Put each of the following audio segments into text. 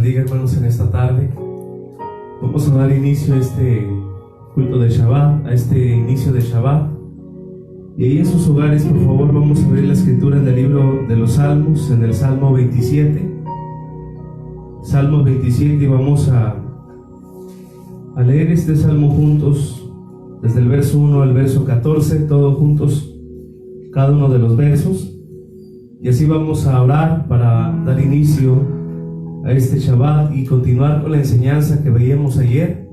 bendiga, hermanos, en esta tarde. Vamos a dar inicio a este culto de Shabbat, a este inicio de Shabbat. Y ahí en sus hogares, por favor, vamos a abrir la escritura en el libro de los Salmos, en el Salmo 27. Salmo 27, y vamos a leer este salmo juntos, desde el verso 1 al verso 14, todos juntos, cada uno de los versos. Y así vamos a orar para dar inicio a este Shabbat y continuar con la enseñanza que veíamos ayer.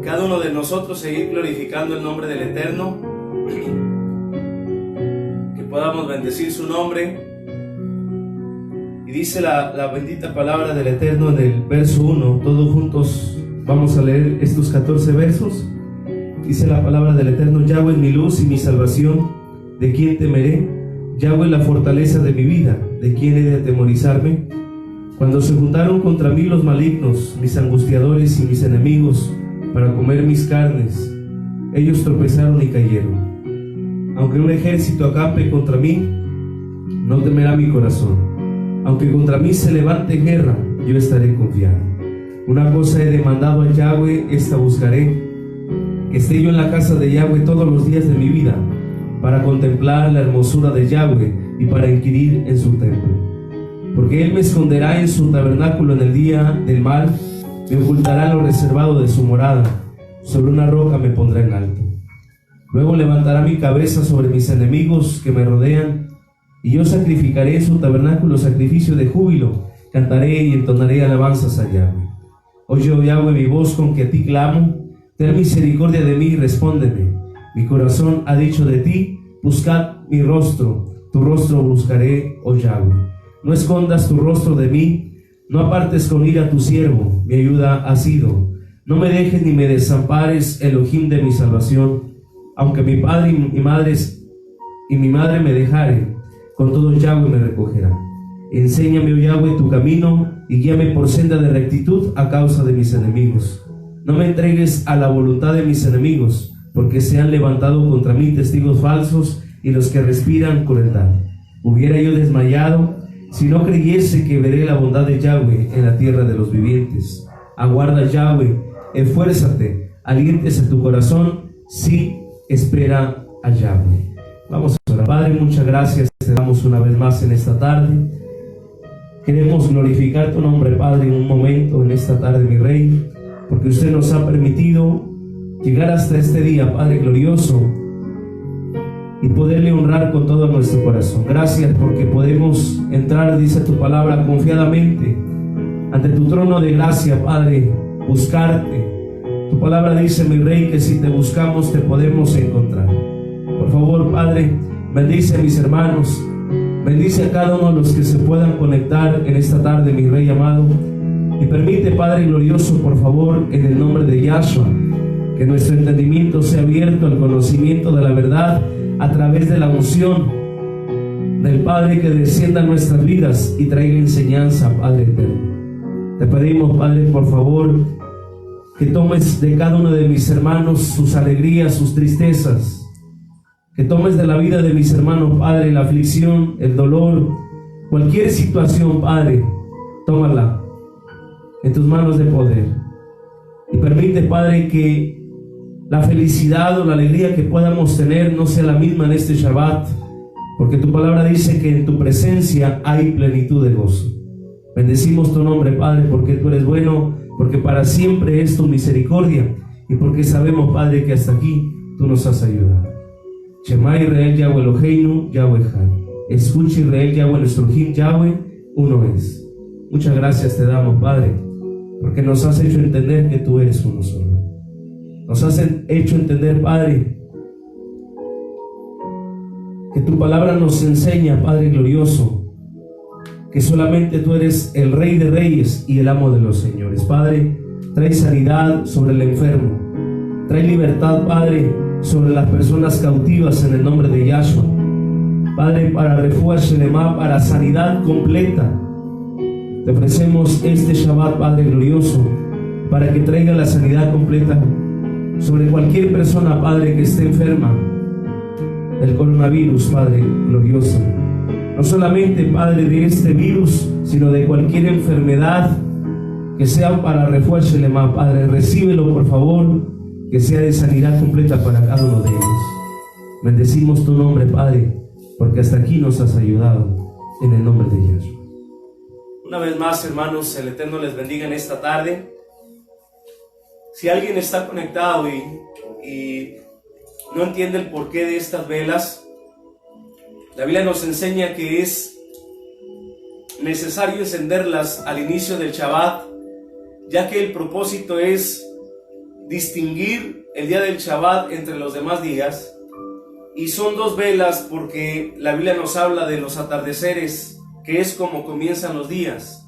Cada uno de nosotros seguir glorificando el nombre del Eterno, que podamos bendecir su nombre. Y dice la bendita palabra del Eterno en el verso 1, todos juntos vamos a leer estos 14 versos. Dice la palabra del Eterno: Yahweh es mi luz y mi salvación, ¿de quién temeré? Yahweh la fortaleza de mi vida, ¿de quién he de atemorizarme? Cuando se juntaron contra mí los malignos, mis angustiadores y mis enemigos, para comer mis carnes, ellos tropezaron y cayeron. Aunque un ejército acampe contra mí, no temerá mi corazón. Aunque contra mí se levante guerra, yo estaré confiado. Una cosa he demandado a Yahweh, esta buscaré, que esté yo en la casa de Yahweh todos los días de mi vida, para contemplar la hermosura de Yahweh y para inquirir en su templo. Porque Él me esconderá en su tabernáculo en el día del mal, me ocultará en lo reservado de su morada, sobre una roca me pondrá en alto. Luego levantará mi cabeza sobre mis enemigos que me rodean, y yo sacrificaré en su tabernáculo sacrificio de júbilo, cantaré y entonaré alabanzas a Yahweh. Oye, oh Yahweh, mi voz con que a ti clamo, ten misericordia de mí y respóndeme. Mi corazón ha dicho de ti: buscad mi rostro, tu rostro buscaré, oh Yahweh. No escondas tu rostro de mí, no apartes con ira a tu siervo, mi ayuda ha sido. No me dejes ni me desampares, Elohim de mi salvación. Aunque mi padre y mi madre me dejaren, con todo Yahweh me recogerá. Enséñame, oh Yahweh, tu camino, y guíame por senda de rectitud a causa de mis enemigos. No me entregues a la voluntad de mis enemigos, porque se han levantado contra mí testigos falsos y los que respiran crueldad. Hubiera yo desmayado si no creyese que veré la bondad de Yahweh en la tierra de los vivientes. Aguarda, Yahweh, esfuérzate, aliéntese tu corazón, sí, espera a Yahweh. Vamos a orar. Padre, muchas gracias te damos una vez más en esta tarde. Queremos glorificar tu nombre, Padre, en un momento en esta tarde, mi Rey, porque usted nos ha permitido llegar hasta este día, Padre glorioso, y poderle honrar con todo nuestro corazón. Gracias porque podemos entrar, dice tu palabra, confiadamente ante tu trono de gracia, Padre, buscarte. Tu palabra dice, mi Rey, que si te buscamos te podemos encontrar. Por favor, Padre, bendice a mis hermanos, bendice a cada uno de los que se puedan conectar en esta tarde, mi Rey amado, y permite, Padre glorioso, por favor, en el nombre de Yahshua, que nuestro entendimiento sea abierto al conocimiento de la verdad a través de la unción del Padre, que descienda a nuestras vidas y traiga enseñanza, Padre eterno. Te pedimos, Padre, por favor, que tomes de cada uno de mis hermanos sus alegrías, sus tristezas, que tomes de la vida de mis hermanos, Padre, la aflicción, el dolor, cualquier situación, Padre, tómala en tus manos de poder. Y permite, Padre, que la felicidad o la alegría que podamos tener no sea la misma en este Shabbat, porque tu palabra dice que en tu presencia hay plenitud de gozo. Bendecimos tu nombre, Padre, porque tú eres bueno, porque para siempre es tu misericordia, y porque sabemos, Padre, que hasta aquí tú nos has ayudado. Shema Israel, Yahweh Eloheinu, Yahweh Echad. Escucha, Israel, Yahweh nuestro Elohim, Yahweh uno es. Muchas gracias te damos, Padre, porque nos has hecho entender que tú eres uno solo. Nos has hecho entender, Padre, que tu palabra nos enseña, Padre glorioso, que solamente tú eres el Rey de Reyes y el Amo de los Señores. Padre, trae sanidad sobre el enfermo, trae libertad, Padre, sobre las personas cautivas en el nombre de Yahshua. Padre, para refuerzo, para sanidad completa, te ofrecemos este Shabbat, Padre glorioso, para que traiga la sanidad completa sobre cualquier persona, Padre, que esté enferma del coronavirus, Padre glorioso. No solamente, Padre, de este virus, sino de cualquier enfermedad que sea para refuerzo y más, Padre. Recíbelo, por favor, que sea de sanidad completa para cada uno de ellos. Bendecimos tu nombre, Padre, porque hasta aquí nos has ayudado, en el nombre de Yahshua. Una vez más, hermanos, el Eterno les bendiga en esta tarde. Si alguien está conectado y no entiende el porqué de estas velas, la Biblia nos enseña que es necesario encenderlas al inicio del Shabbat, ya que el propósito es distinguir el día del Shabbat entre los demás días. Y son dos velas porque la Biblia nos habla de los atardeceres, que es como comienzan los días.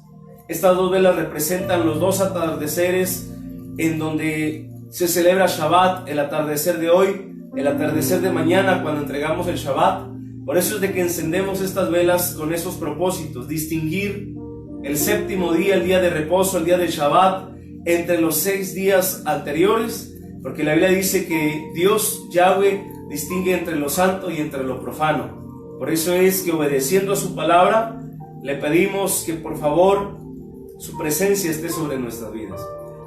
Estas dos velas representan los dos atardeceres en donde se celebra Shabbat, el atardecer de hoy, el atardecer de mañana cuando entregamos el Shabbat. Por eso es de que encendemos estas velas con esos propósitos: distinguir el séptimo día, el día de reposo, el día del Shabbat, entre los 6 días anteriores, porque la Biblia dice que Dios, Yahweh, distingue entre lo santo y entre lo profano. Por eso es que, obedeciendo a su palabra, le pedimos que por favor su presencia esté sobre nuestras vidas.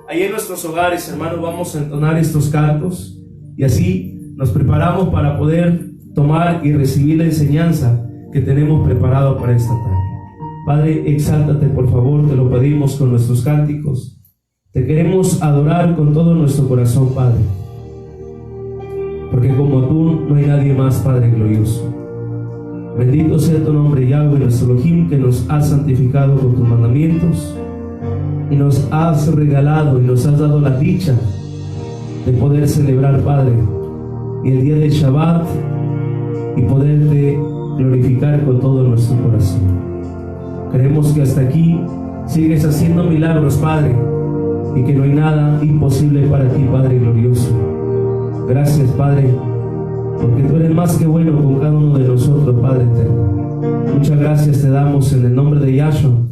Ahí en nuestros hogares, hermanos, vamos a entonar estos cantos y así nos preparamos para poder tomar y recibir la enseñanza que tenemos preparado para esta tarde. Padre, exáltate, por favor, te lo pedimos con nuestros cánticos. Te queremos adorar con todo nuestro corazón, Padre, porque como tú no hay nadie más, Padre glorioso. Bendito sea tu nombre, Yahweh, nuestro Elohim, que nos has santificado con tus mandamientos y nos has regalado y nos has dado la dicha de poder celebrar, Padre, y el día del Shabbat y poderte glorificar con todo nuestro corazón. Creemos que hasta aquí sigues haciendo milagros, Padre, y que no hay nada imposible para ti, Padre glorioso. Gracias, Padre, porque tú eres más que bueno con cada uno de nosotros, Padre eterno. Muchas gracias te damos en el nombre de Yahshua,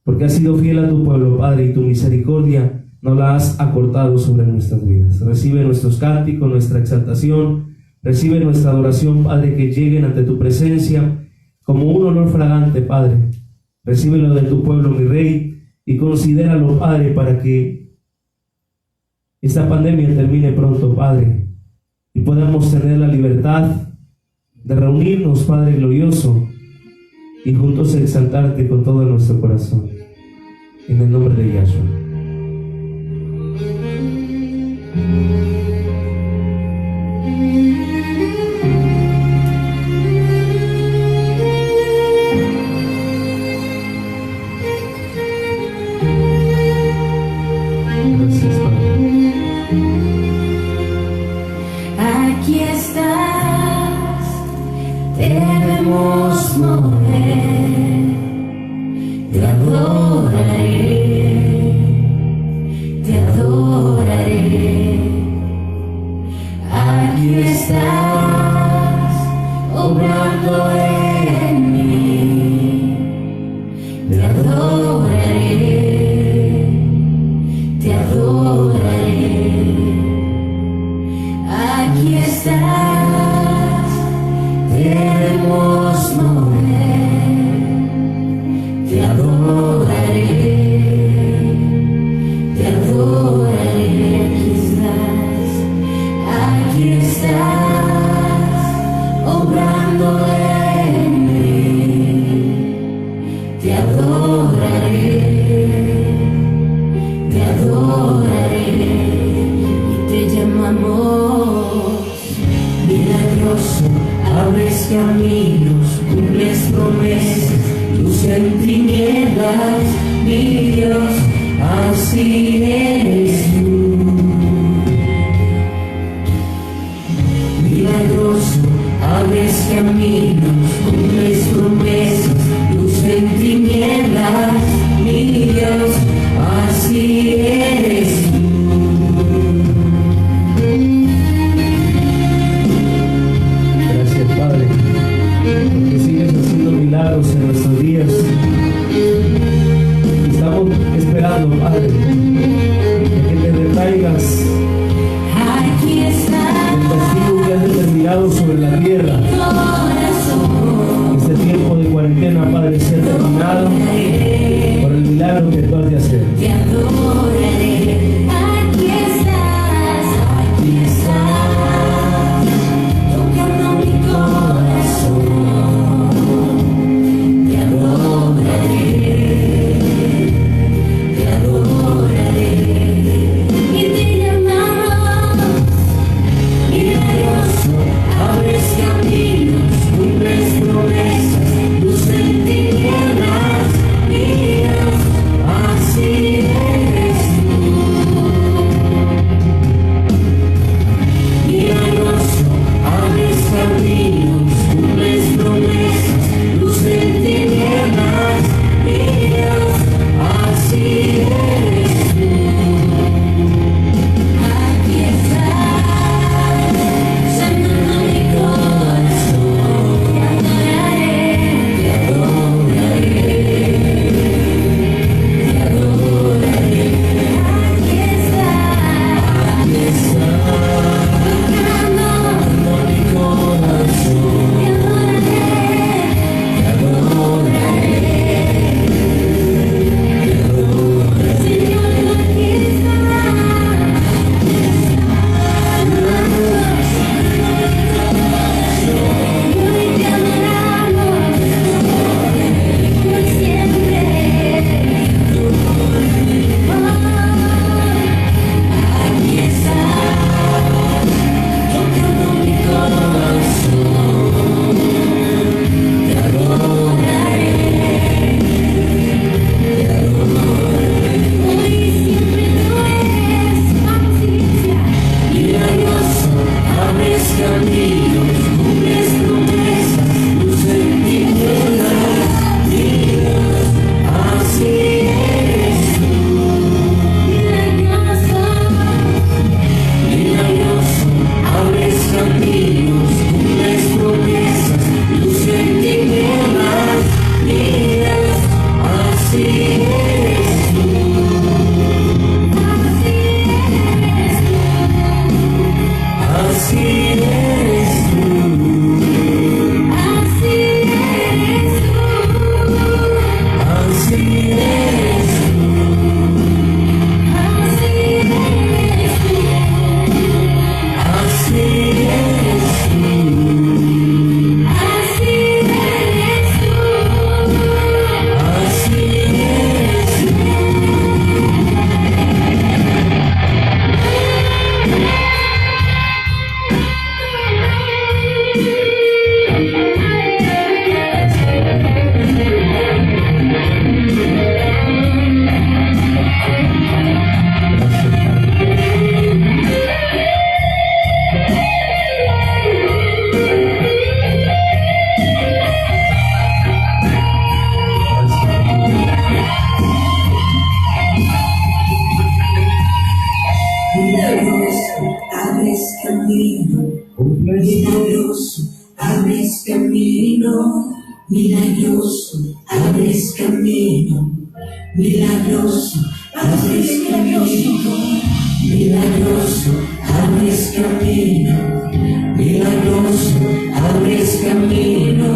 porque has sido fiel a tu pueblo, Padre, y tu misericordia no la has acortado sobre nuestras vidas. Recibe nuestros cánticos, nuestra exaltación, recibe nuestra adoración, Padre, que lleguen ante tu presencia como un olor fragante, Padre. Recíbelo de tu pueblo, mi Rey, y considéralo, Padre, para que esta pandemia termine pronto, Padre, y podamos tener la libertad de reunirnos, Padre glorioso, y juntos exaltarte con todo nuestro corazón. En el nombre de Yahshua. Aquí estás, debemos mover, te adoraré, te adoraré. Aquí estás, obrando en mí, te adoraré, te adoraré. Aquí estás, debemos mover, te adoraré, te adoraré. Aquí estás, obrando en mí, te adoraré, te adoraré. Y te llamamos milagroso, abres caminos, cumples promesas, luz en tinieblas, mi Dios, así eres tú. Milagroso, abres caminos, cumples promesas, luz en tinieblas, mi Dios, así eres tú. Gracias, Padre, porque sigues haciendo milagros en nuestros días. Estamos esperando, Padre, que te retraigas Aquí está el castigo que has determinado sobre la tierra. Este tiempo de cuarentena, Padre, sea terminado por el milagro que tú has de hacer. te adoro. Milagroso, abres camino, milagroso, abres camino, milagroso, abres camino, milagroso, abres camino, milagroso, abres camino,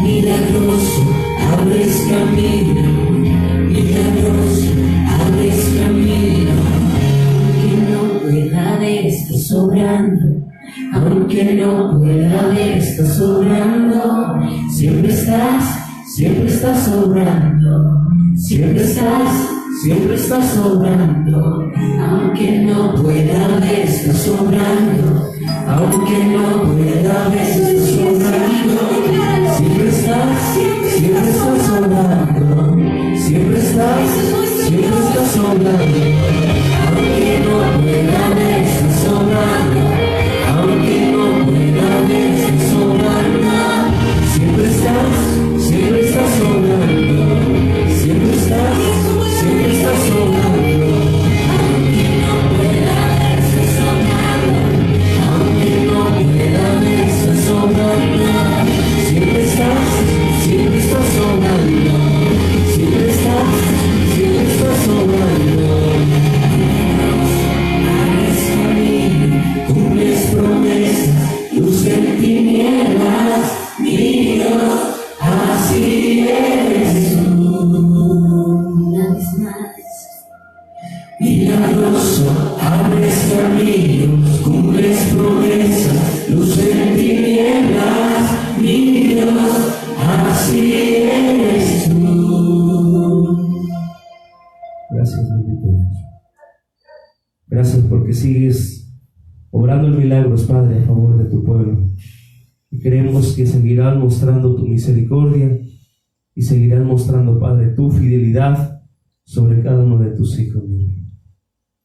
milagroso, abres camino, milagroso, abres camino. Aunque no pueda ver, estás sobrando. Aunque no pueda ver, estás sobrando. Siempre estás sobrando. Siempre estás sobrando. Aunque no pueda ver, estás sobrando. Aunque no pueda ver, estás sobrando. Siempre estás sobrando. Siempre estás sobrando. Aunque no pueda ver, estás sobrando. Aunque no pueda ver, estás sobrando. Siempre estás sobrando. Siempre estás sobrando. Aunque no pueda ver, estás sobrando. Aunque no pueda ver, estás sobrando. Siempre estás sobrando. Siempre estás sobrando. Abres camino, cumples promesas, luz en tinieblas, mi Dios, así eres tú. Una vez más. Milagroso, abres caminos, cumples promesas, luz en tinieblas, mi Dios, así eres tú. Gracias, bendito Dios. Gracias porque sigues obrando milagros, Padre, a favor de tu pueblo. Y creemos que seguirás mostrando tu misericordia y seguirás mostrando, Padre, tu fidelidad sobre cada uno de tus hijos.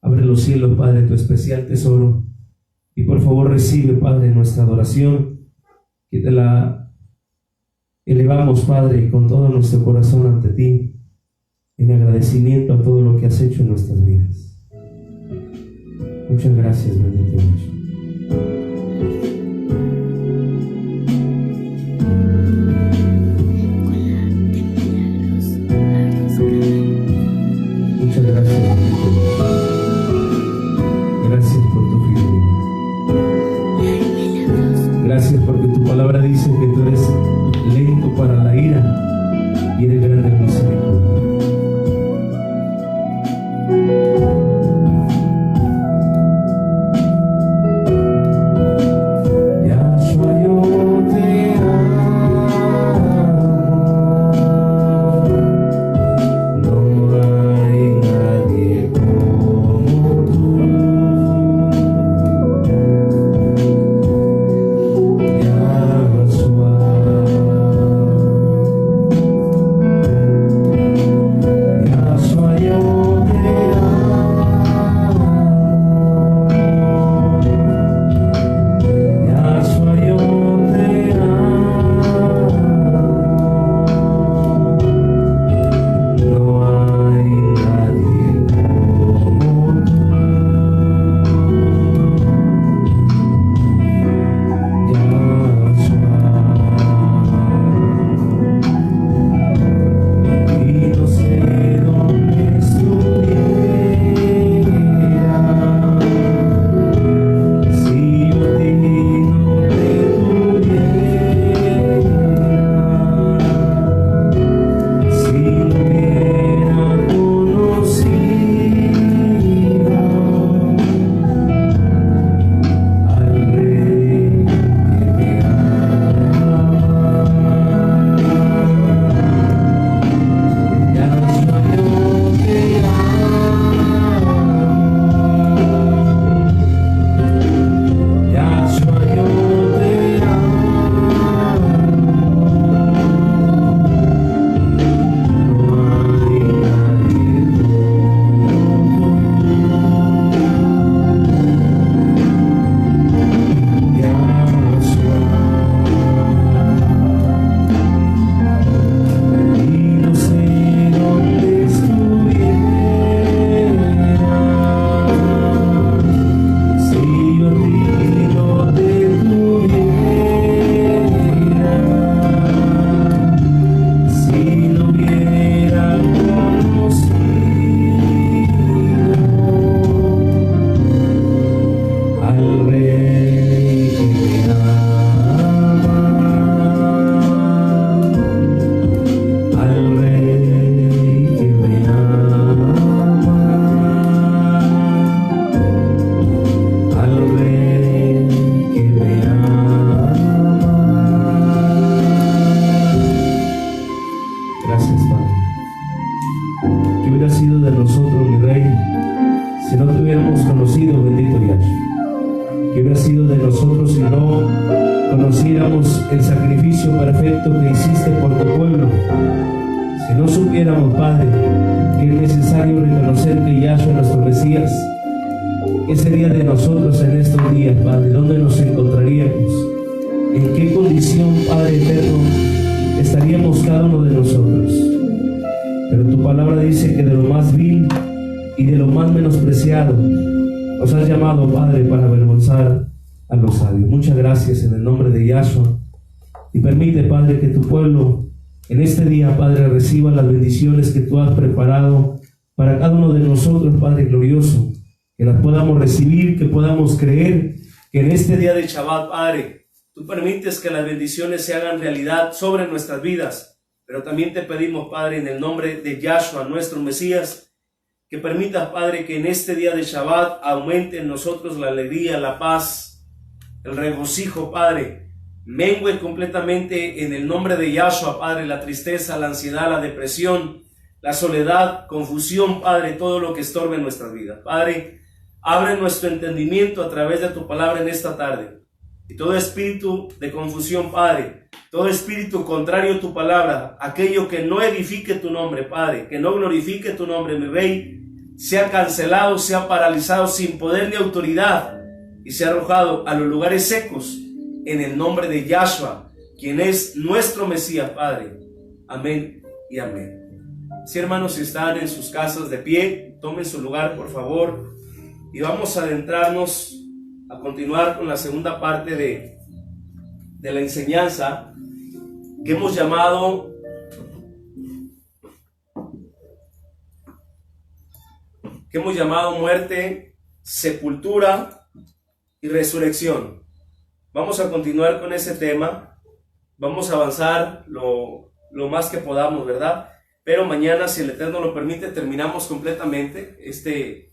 Abre los cielos, Padre, tu especial tesoro. Y por favor recibe, Padre, nuestra adoración, que te la elevamos, Padre, con todo nuestro corazón ante ti, en agradecimiento a todo lo que has hecho en nuestras vidas. Muchas gracias, bendito Dios. Muchas gracias, bendito Dios. Gracias por tu fidelidad. Gracias porque tu palabra dice que tú eres lento para la ira y eres grande en misericordia. supiéramos el sacrificio perfecto que hiciste por tu pueblo, si no supiéramos, Padre, que es necesario reconocer que Yahshua es nuestro Mesías, ¿qué sería de nosotros en estos días, Padre? ¿Dónde nos encontraríamos? ¿En qué condición, Padre eterno, estaríamos cada uno de nosotros? Pero tu palabra dice que de lo más vil y de lo más menospreciado nos has llamado, Padre, para avergonzar a los sabios. Muchas gracias en el nombre de Yahshua. Y permite, Padre, que tu pueblo en este día, Padre, reciba las bendiciones que tú has preparado para cada uno de nosotros, Padre glorioso, que las podamos recibir, que podamos creer que en este día de Shabbat, Padre, tú permites que las bendiciones se hagan realidad sobre nuestras vidas. Pero también te pedimos, Padre, en el nombre de Yahshua, nuestro Mesías, que permitas, Padre, que en este día de Shabbat aumente en nosotros la alegría, la paz, el regocijo, Padre. Mengue completamente en el nombre de Yahshua, Padre, la tristeza, la ansiedad, la depresión, la soledad, confusión, Padre, todo lo que estorbe en nuestra vida. Padre, abre nuestro entendimiento a través de tu palabra en esta tarde. Y todo espíritu de confusión, Padre, todo espíritu contrario a tu palabra, aquello que no edifique tu nombre, Padre, que no glorifique tu nombre, mi Rey, sea cancelado, sea paralizado sin poder ni autoridad y sea arrojado a los lugares secos en el nombre de Yahshua, quien es nuestro Mesías, Padre. Amén y amén. Si hermanos, si están en sus casas de pie, tomen su lugar, por favor, y vamos a adentrarnos a continuar con la segunda parte de la enseñanza que hemos llamado muerte, sepultura y resurrección. Vamos a continuar con ese tema, vamos a avanzar lo más que podamos, ¿verdad? Pero mañana, si el Eterno lo permite, terminamos completamente este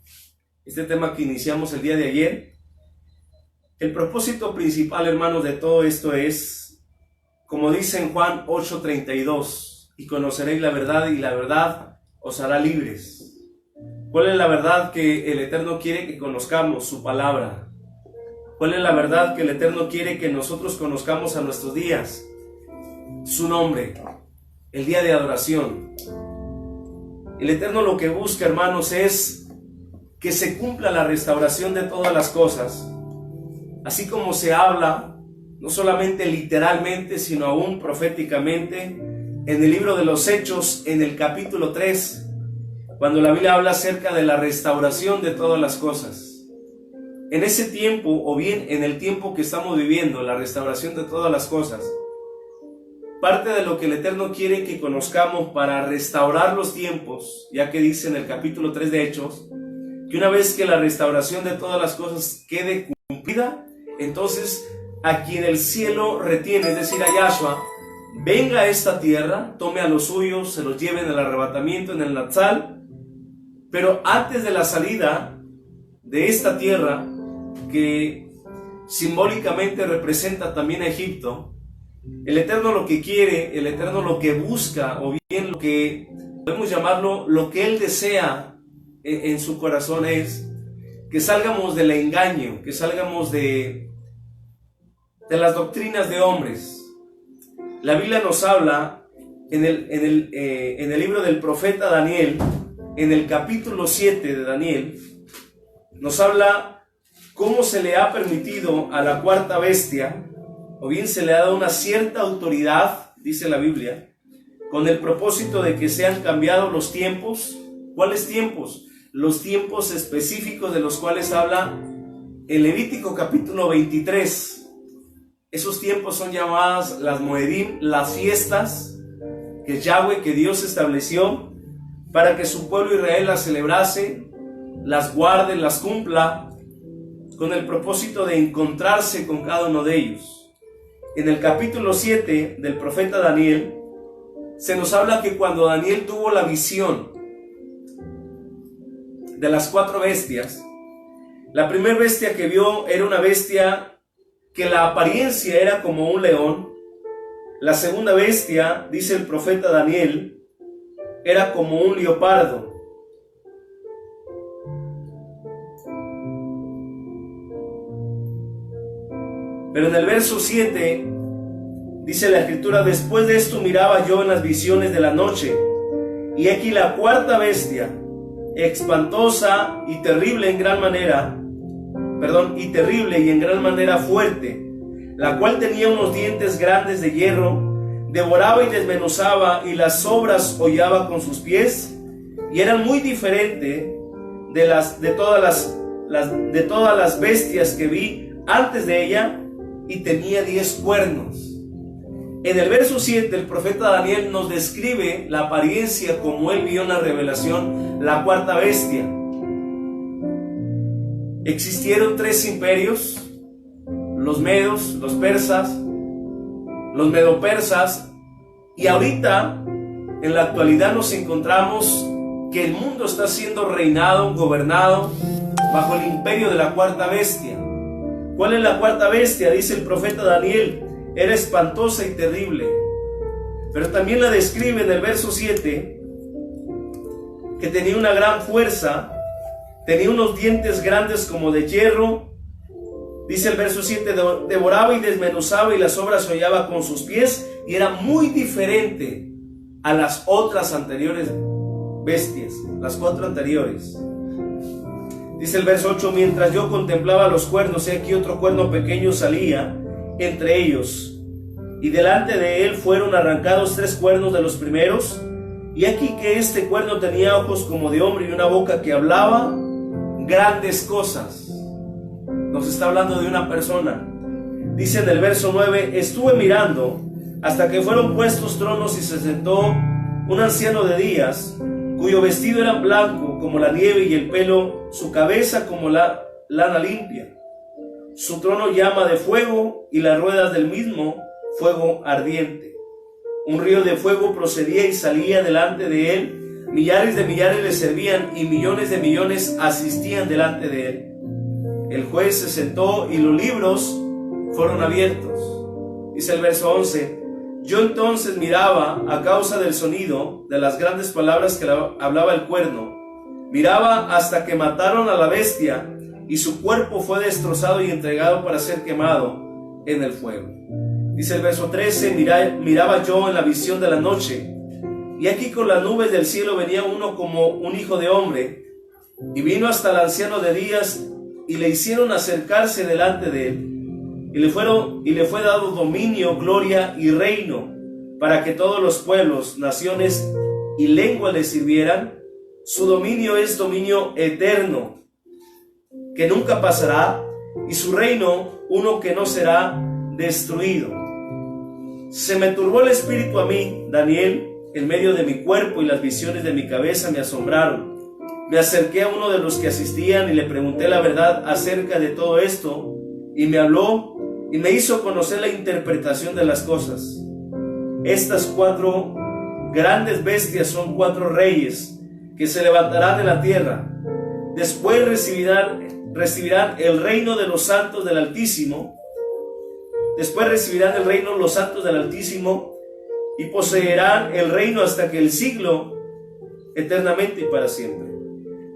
tema que iniciamos el día de ayer. El propósito principal, hermanos, de todo esto es, como dice en Juan 8:32, y conoceréis la verdad y la verdad os hará libres. ¿Cuál es la verdad que el Eterno quiere que conozcamos? Su palabra. ¿Cuál es la verdad que el Eterno quiere que nosotros conozcamos a nuestros días? Su nombre, el día de adoración. El Eterno lo que busca, hermanos, es que se cumpla la restauración de todas las cosas, así como se habla, no solamente literalmente, sino aún proféticamente, en el libro de los Hechos, en el capítulo 3, cuando la Biblia habla acerca de la restauración de todas las cosas. En ese tiempo, o bien en el tiempo que estamos viviendo, la restauración de todas las cosas, parte de lo que el Eterno quiere que conozcamos para restaurar los tiempos, ya que dice en el capítulo 3 de Hechos, que una vez que la restauración de todas las cosas quede cumplida, entonces a quien el cielo retiene, es decir, a Yahshua, venga a esta tierra, tome a los suyos, se los lleve en el arrebatamiento, en el Natsal, pero antes de la salida de esta tierra, que simbólicamente representa también a Egipto, el Eterno lo que quiere, el Eterno lo que busca, o bien lo que podemos llamarlo, lo que Él desea en su corazón es que salgamos del engaño, que salgamos de las doctrinas de hombres. La Biblia nos habla en el libro del profeta Daniel, en el capítulo 7 de Daniel, nos habla cómo se le ha permitido a la cuarta bestia, o bien se le ha dado una cierta autoridad, dice la Biblia, con el propósito de que sean cambiados los tiempos. ¿Cuáles tiempos? Los tiempos específicos de los cuales habla el Levítico capítulo 23. Esos tiempos son llamadas las Moedim, las fiestas que Yahweh, que Dios estableció para que su pueblo Israel las celebrase, las guarde, las cumpla, con el propósito de encontrarse con cada uno de ellos. En el capítulo 7 del profeta Daniel, se nos habla que cuando Daniel tuvo la visión de las 4 bestias, la primera bestia que vio era una bestia que la apariencia era como un león. La segunda bestia, dice el profeta Daniel, era como un leopardo. Pero en el verso 7 Dice la Escritura: después de esto miraba yo en las visiones de la noche, y aquí la cuarta bestia, espantosa y terrible en gran manera, terrible y en gran manera fuerte, la cual tenía unos dientes grandes de hierro, devoraba y desmenuzaba, y las sobras hollaba con sus pies, y era muy diferente de todas las bestias que vi antes de ella, y tenía 10 cuernos. En el verso 7, el profeta Daniel nos describe la apariencia como él vio en la revelación la cuarta bestia. Existieron 3 imperios: los medos, los persas, los medopersas, y ahorita, en la actualidad, nos encontramos que el mundo está siendo reinado, gobernado bajo el imperio de la cuarta bestia. ¿Cuál es la cuarta bestia? Dice el profeta Daniel: era espantosa y terrible. Pero también la describe en el verso 7, que tenía una gran fuerza, tenía unos dientes grandes como de hierro. Dice el verso 7, devoraba y desmenuzaba, y las sobras hollaba con sus pies, y era muy diferente a las otras anteriores bestias, las 4 anteriores. Dice el verso 8, mientras yo contemplaba los cuernos, he aquí otro cuerno pequeño salía entre ellos, y delante de él fueron arrancados 3 cuernos de los primeros, y aquí que este cuerno tenía ojos como de hombre y una boca que hablaba grandes cosas. Nos está hablando de una persona. Dice en el verso 9, estuve mirando hasta que fueron puestos tronos, y se sentó un anciano de días, cuyo vestido era blanco como la nieve, y el pelo, su cabeza como la lana limpia. Su trono llama de fuego, y las ruedas del mismo fuego ardiente. Un río de fuego procedía y salía delante de él. Millares de millares le servían, y millones de millones asistían delante de él. El juez se sentó, y los libros fueron abiertos. Dice el verso 11, yo entonces miraba a causa del sonido de las grandes palabras que hablaba el cuerno. Miraba hasta que mataron a la bestia, y su cuerpo fue destrozado y entregado para ser quemado en el fuego. Dice el verso 13, miraba yo en la visión de la noche, y aquí con las nubes del cielo venía uno como un hijo de hombre, y vino hasta el anciano de días, y le hicieron acercarse delante de él, y le fue dado dominio, gloria y reino, para que todos los pueblos, naciones y lenguas le sirvieran. Su dominio es dominio eterno, que nunca pasará, y su reino uno que no será destruido. Se me turbó el espíritu a mí, Daniel, en medio de mi cuerpo, y las visiones de mi cabeza me asombraron. Me acerqué a uno de los que asistían y le pregunté la verdad acerca de todo esto, y me habló y me hizo conocer la interpretación de las cosas. Estas 4 grandes bestias son 4 reyes que se levantarán de la tierra. Después recibirán el reino de los santos del Altísimo. Después recibirán el reino los santos del Altísimo, y poseerán el reino hasta que el siglo, eternamente y para siempre.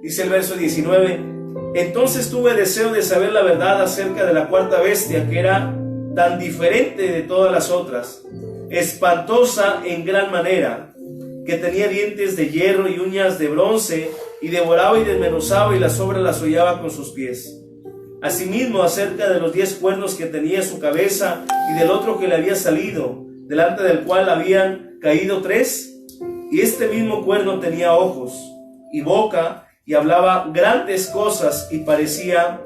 Dice el verso 19, entonces tuve deseo de saber la verdad acerca de la cuarta bestia, que era tan diferente de todas las otras, espantosa en gran manera, que tenía dientes de hierro y uñas de bronce, y devoraba y desmenuzaba, y las sobras las hollaba con sus pies. Asimismo, acerca de los 10 cuernos que tenía su cabeza, y del otro que le había salido, delante del cual habían caído 3, y este mismo cuerno tenía ojos y boca, y hablaba grandes cosas, y parecía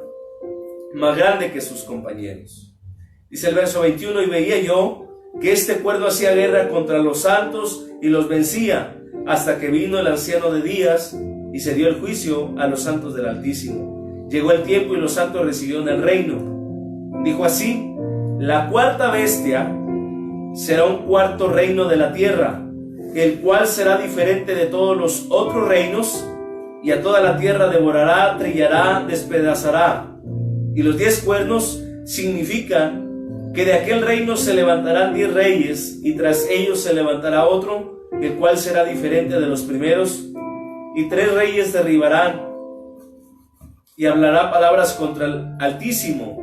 más grande que sus compañeros. Dice el verso 21, y veía yo que este cuerno hacía guerra contra los santos y los vencía, hasta que vino el anciano de días, y se dio el juicio a los santos del Altísimo. Llegó el tiempo, y los santos recibieron el reino. Dijo así, la cuarta bestia será un cuarto reino de la tierra, el cual será diferente de todos los otros reinos, y a toda la tierra devorará, trillará, despedazará. Y los 10 cuernos significan que de aquel reino se levantarán 10 reyes, y tras ellos se levantará otro, el cual será diferente de los primeros, y 3 reyes derribarán, y hablará palabras contra el Altísimo,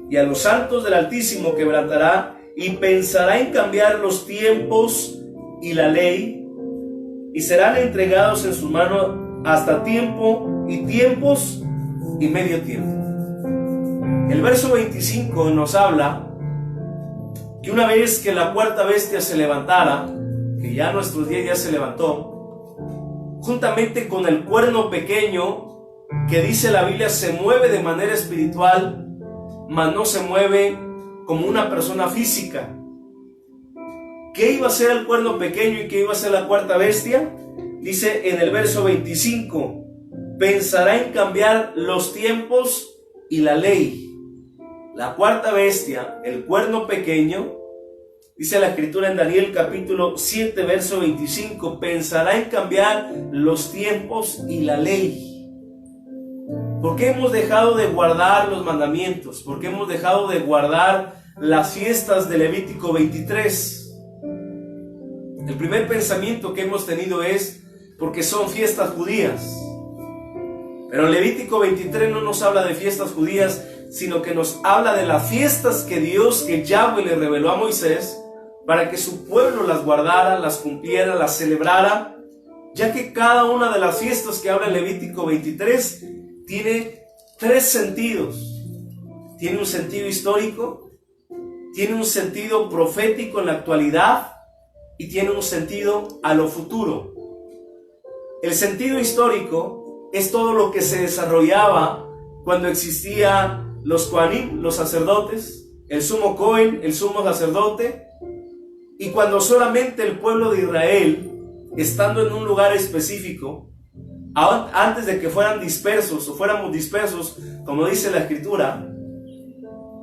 y a los santos del Altísimo quebrantará, y pensará en cambiar los tiempos y la ley, y serán entregados en su mano hasta tiempo y tiempos y medio tiempo. El verso 25 nos habla que una vez que la cuarta bestia se levantara, que ya nuestros días ya se levantó, juntamente con el cuerno pequeño, que dice la Biblia se mueve de manera espiritual, mas no se mueve como una persona física. ¿Qué iba a ser el cuerno pequeño y qué iba a ser la cuarta bestia? Dice en el verso 25, pensará en cambiar los tiempos y la ley. La cuarta bestia, el cuerno pequeño, dice la escritura en Daniel capítulo 7 verso 25, pensará en cambiar los tiempos y la ley. ¿Por qué hemos dejado de guardar los mandamientos? ¿Por qué hemos dejado de guardar las fiestas de Levítico 23? El primer pensamiento que hemos tenido es porque son fiestas judías. Pero Levítico 23 no nos habla de fiestas judías, sino que nos habla de las fiestas que Dios, que Yahweh le reveló a Moisés para que su pueblo las guardara, las cumpliera, las celebrara, ya que cada una de las fiestas que habla en Levítico 23 tiene tres sentidos. Tiene un sentido histórico, tiene un sentido profético en la actualidad y tiene un sentido a lo futuro. El sentido histórico es todo lo que se desarrollaba cuando existían los Kohanim, los sacerdotes, el sumo Cohen, el sumo sacerdote, y cuando solamente el pueblo de Israel, estando en un lugar específico, antes de que fueran dispersos o fuéramos dispersos, como dice la escritura,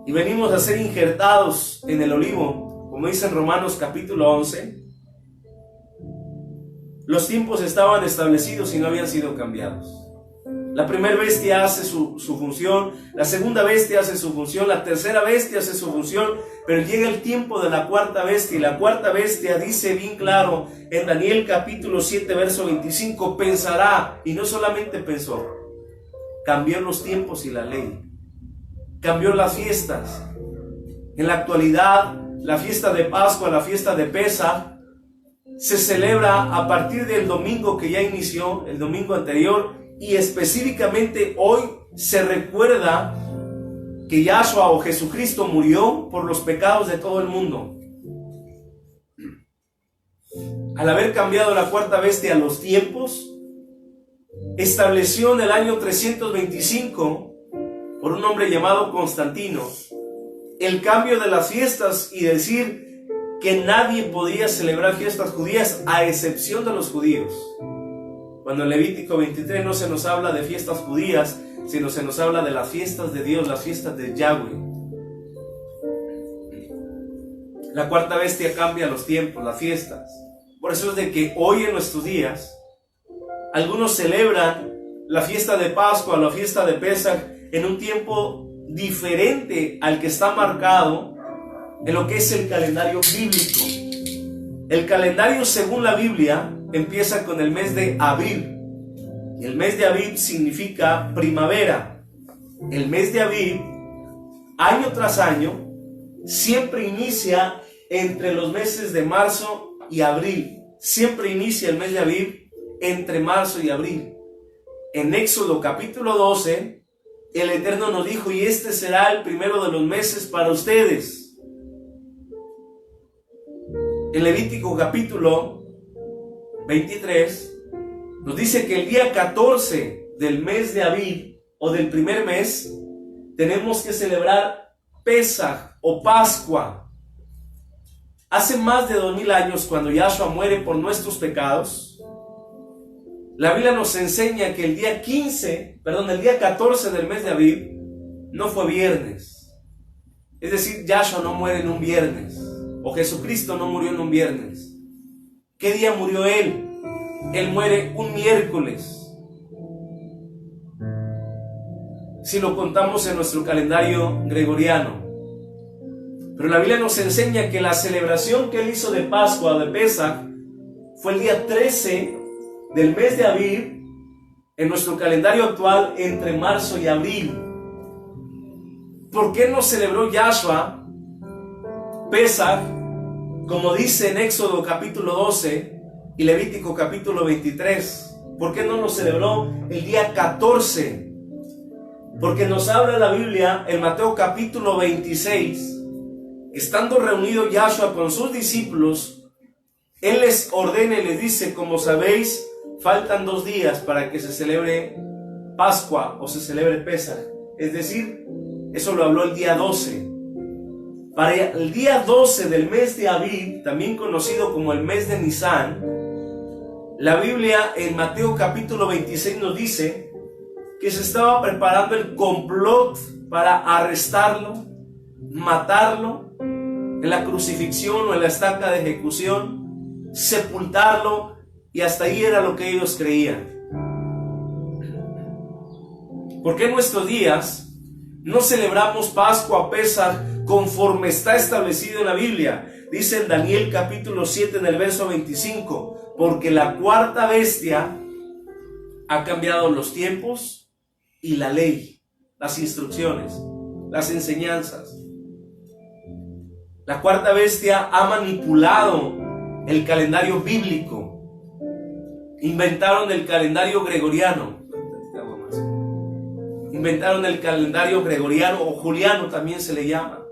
y venimos a ser injertados en el olivo, como dice en Romanos capítulo 11, los tiempos estaban establecidos y no habían sido cambiados. La primera bestia hace su función, la segunda bestia hace su función, la tercera bestia hace su función, pero llega el tiempo de la cuarta bestia, y la cuarta bestia dice bien claro en Daniel capítulo 7 verso 25, pensará, y no solamente pensó, cambió los tiempos y la ley, cambió las fiestas. En la actualidad, la fiesta de Pascua, la fiesta de Pesaj, se celebra a partir del domingo que ya inició, el domingo anterior, y específicamente hoy se recuerda que Yahshua o Jesucristo murió por los pecados de todo el mundo. Al haber cambiado la cuarta bestia a los tiempos, estableció en el año 325, por un hombre llamado Constantino, el cambio de las fiestas y decir que nadie podía celebrar fiestas judías a excepción de los judíos. Cuando en Levítico 23 no se nos habla de fiestas judías, sino se nos habla de las fiestas de Dios, las fiestas de Yahweh. La cuarta bestia cambia los tiempos, las fiestas. Por eso es de que hoy en nuestros días, algunos celebran la fiesta de Pascua, la fiesta de Pesaj, en un tiempo diferente al que está marcado en lo que es el calendario bíblico. El calendario según la Biblia empieza con el mes de Aviv. Y el mes de Aviv significa primavera. El mes de Aviv, año tras año, siempre inicia entre los meses de marzo y abril. Siempre inicia el mes de Aviv entre marzo y abril. En Éxodo capítulo 12, el Eterno nos dijo, y este será el primero de los meses para ustedes. En Levítico capítulo 23 nos dice que el día 14 del mes de Aviv o del primer mes tenemos que celebrar Pesaj o Pascua. Hace más de 2000 años, cuando Yahshua muere por nuestros pecados, la Biblia nos enseña que el día 14 del mes de Aviv no fue viernes. Es decir, Yahshua no muere en un viernes, o Jesucristo no murió en un viernes. ¿Qué día murió Él? Él muere un miércoles. Si lo contamos en nuestro calendario gregoriano. Pero la Biblia nos enseña que la celebración que Él hizo de Pascua, de Pesaj, fue el día 13 del mes de Aviv, en nuestro calendario actual, entre marzo y abril. ¿Por qué no celebró Yahshua Pesaj, como dice en Éxodo capítulo 12 y Levítico capítulo 23, ¿por qué no lo celebró el día 14? Porque nos habla la Biblia en Mateo capítulo 26, estando reunido Yahshua con sus discípulos, Él les ordena y les dice: como sabéis, faltan 2 días para que se celebre Pascua o se celebre Pesaj. Es decir, eso lo habló el día 12. Para el día 12 del mes de Aviv, también conocido como el mes de Nisan, la Biblia en Mateo capítulo 26 nos dice que se estaba preparando el complot para arrestarlo, matarlo en la crucifixión o en la estaca de ejecución, sepultarlo, y hasta ahí era lo que ellos creían. ¿Por qué en nuestros días no celebramos Pascua, Pesaj, conforme está establecido en la Biblia? Dice en Daniel capítulo 7 en el verso 25: porque la cuarta bestia ha cambiado los tiempos y la ley, las instrucciones, las enseñanzas. La cuarta bestia ha manipulado el calendario bíblico. Inventaron el calendario gregoriano. Inventaron el calendario gregoriano, o juliano también se le llama.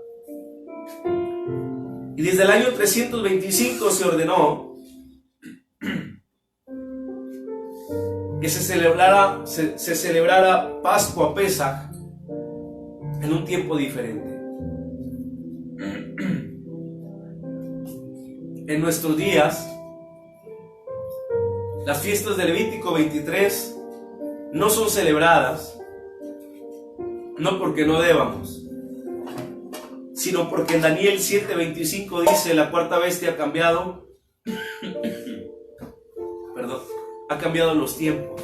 Y desde el año 325 se ordenó que se celebrara Pascua, Pesaj, en un tiempo diferente. En nuestros días, las fiestas de Levítico 23 no son celebradas, no porque no debamos, sino porque en Daniel 7:25 dice: la cuarta bestia ha cambiado ha cambiado los tiempos.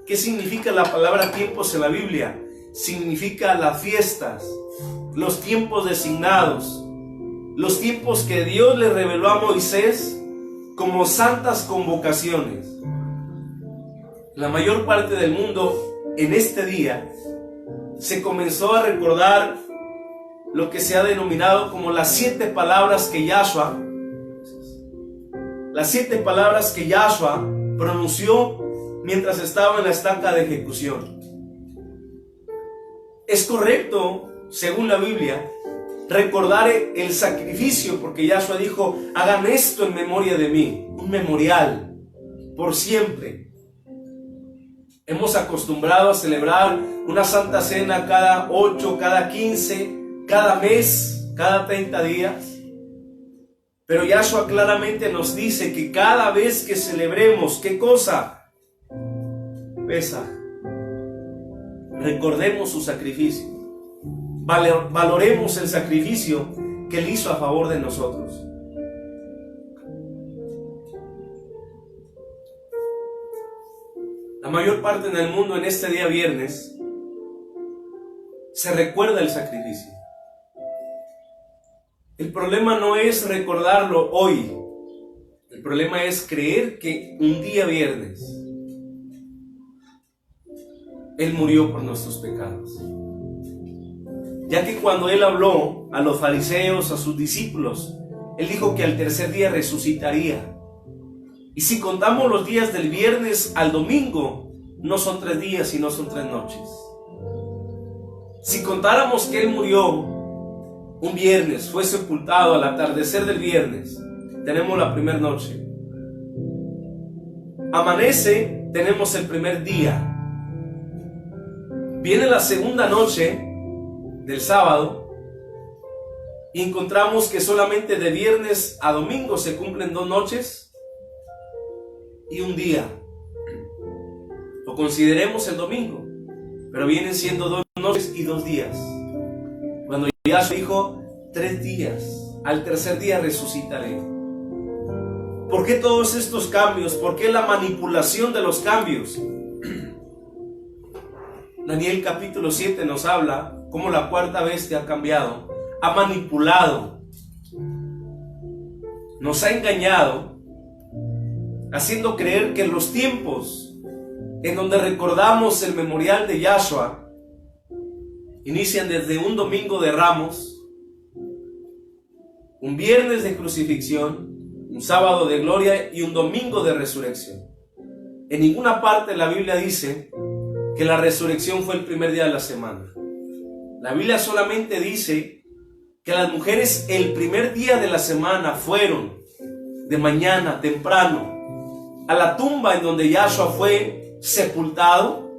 ¿Qué significa la palabra tiempos en la Biblia? Significa las fiestas, los tiempos designados, los tiempos que Dios le reveló a Moisés como santas convocaciones. La mayor parte del mundo en este día se comenzó a recordar lo que se ha denominado como las 7 palabras que Yahshua pronunció mientras estaba en la estaca de ejecución. Es correcto, según la Biblia, recordar el sacrificio, porque Yahshua dijo: hagan esto en memoria de mí, un memorial por siempre. Hemos acostumbrado a celebrar una Santa Cena cada 8, cada 15, cada mes, cada 30 días. Pero Yahshua claramente nos dice que cada vez que celebremos, ¿qué cosa? Pesaj. Recordemos su sacrificio. Valoremos el sacrificio que Él hizo a favor de nosotros. La mayor parte en el mundo en este día viernes se recuerda el sacrificio. El problema no es recordarlo hoy. El problema es creer que un día viernes Él murió por nuestros pecados. Ya que cuando Él habló a los fariseos, a sus discípulos, Él dijo que al tercer día resucitaría. Y si contamos los días del viernes al domingo, no son 3 días, sino son 3 noches. Si contáramos que Él murió un viernes, fue sepultado al atardecer del viernes, tenemos la primera noche. Amanece, tenemos el primer día. Viene la segunda noche del sábado y encontramos que solamente de viernes a domingo se cumplen 2 noches y un día. Lo consideremos el domingo, pero vienen siendo 2 noches y 2 días. Cuando Yahshua dijo 3 días, al tercer día resucitaré. ¿Por qué todos estos cambios? ¿Por qué la manipulación de los cambios? Daniel capítulo 7 nos habla cómo la cuarta bestia ha cambiado, ha manipulado, nos ha engañado, haciendo creer que los tiempos en donde recordamos el memorial de Yahshua inician desde un domingo de Ramos un viernes de crucifixión, un sábado de gloria y un domingo de resurrección. En ninguna parte de la Biblia dice que la resurrección fue el primer día de la semana. La Biblia solamente dice que las mujeres el primer día de la semana fueron de mañana, temprano, a la tumba en donde Yahshua fue sepultado.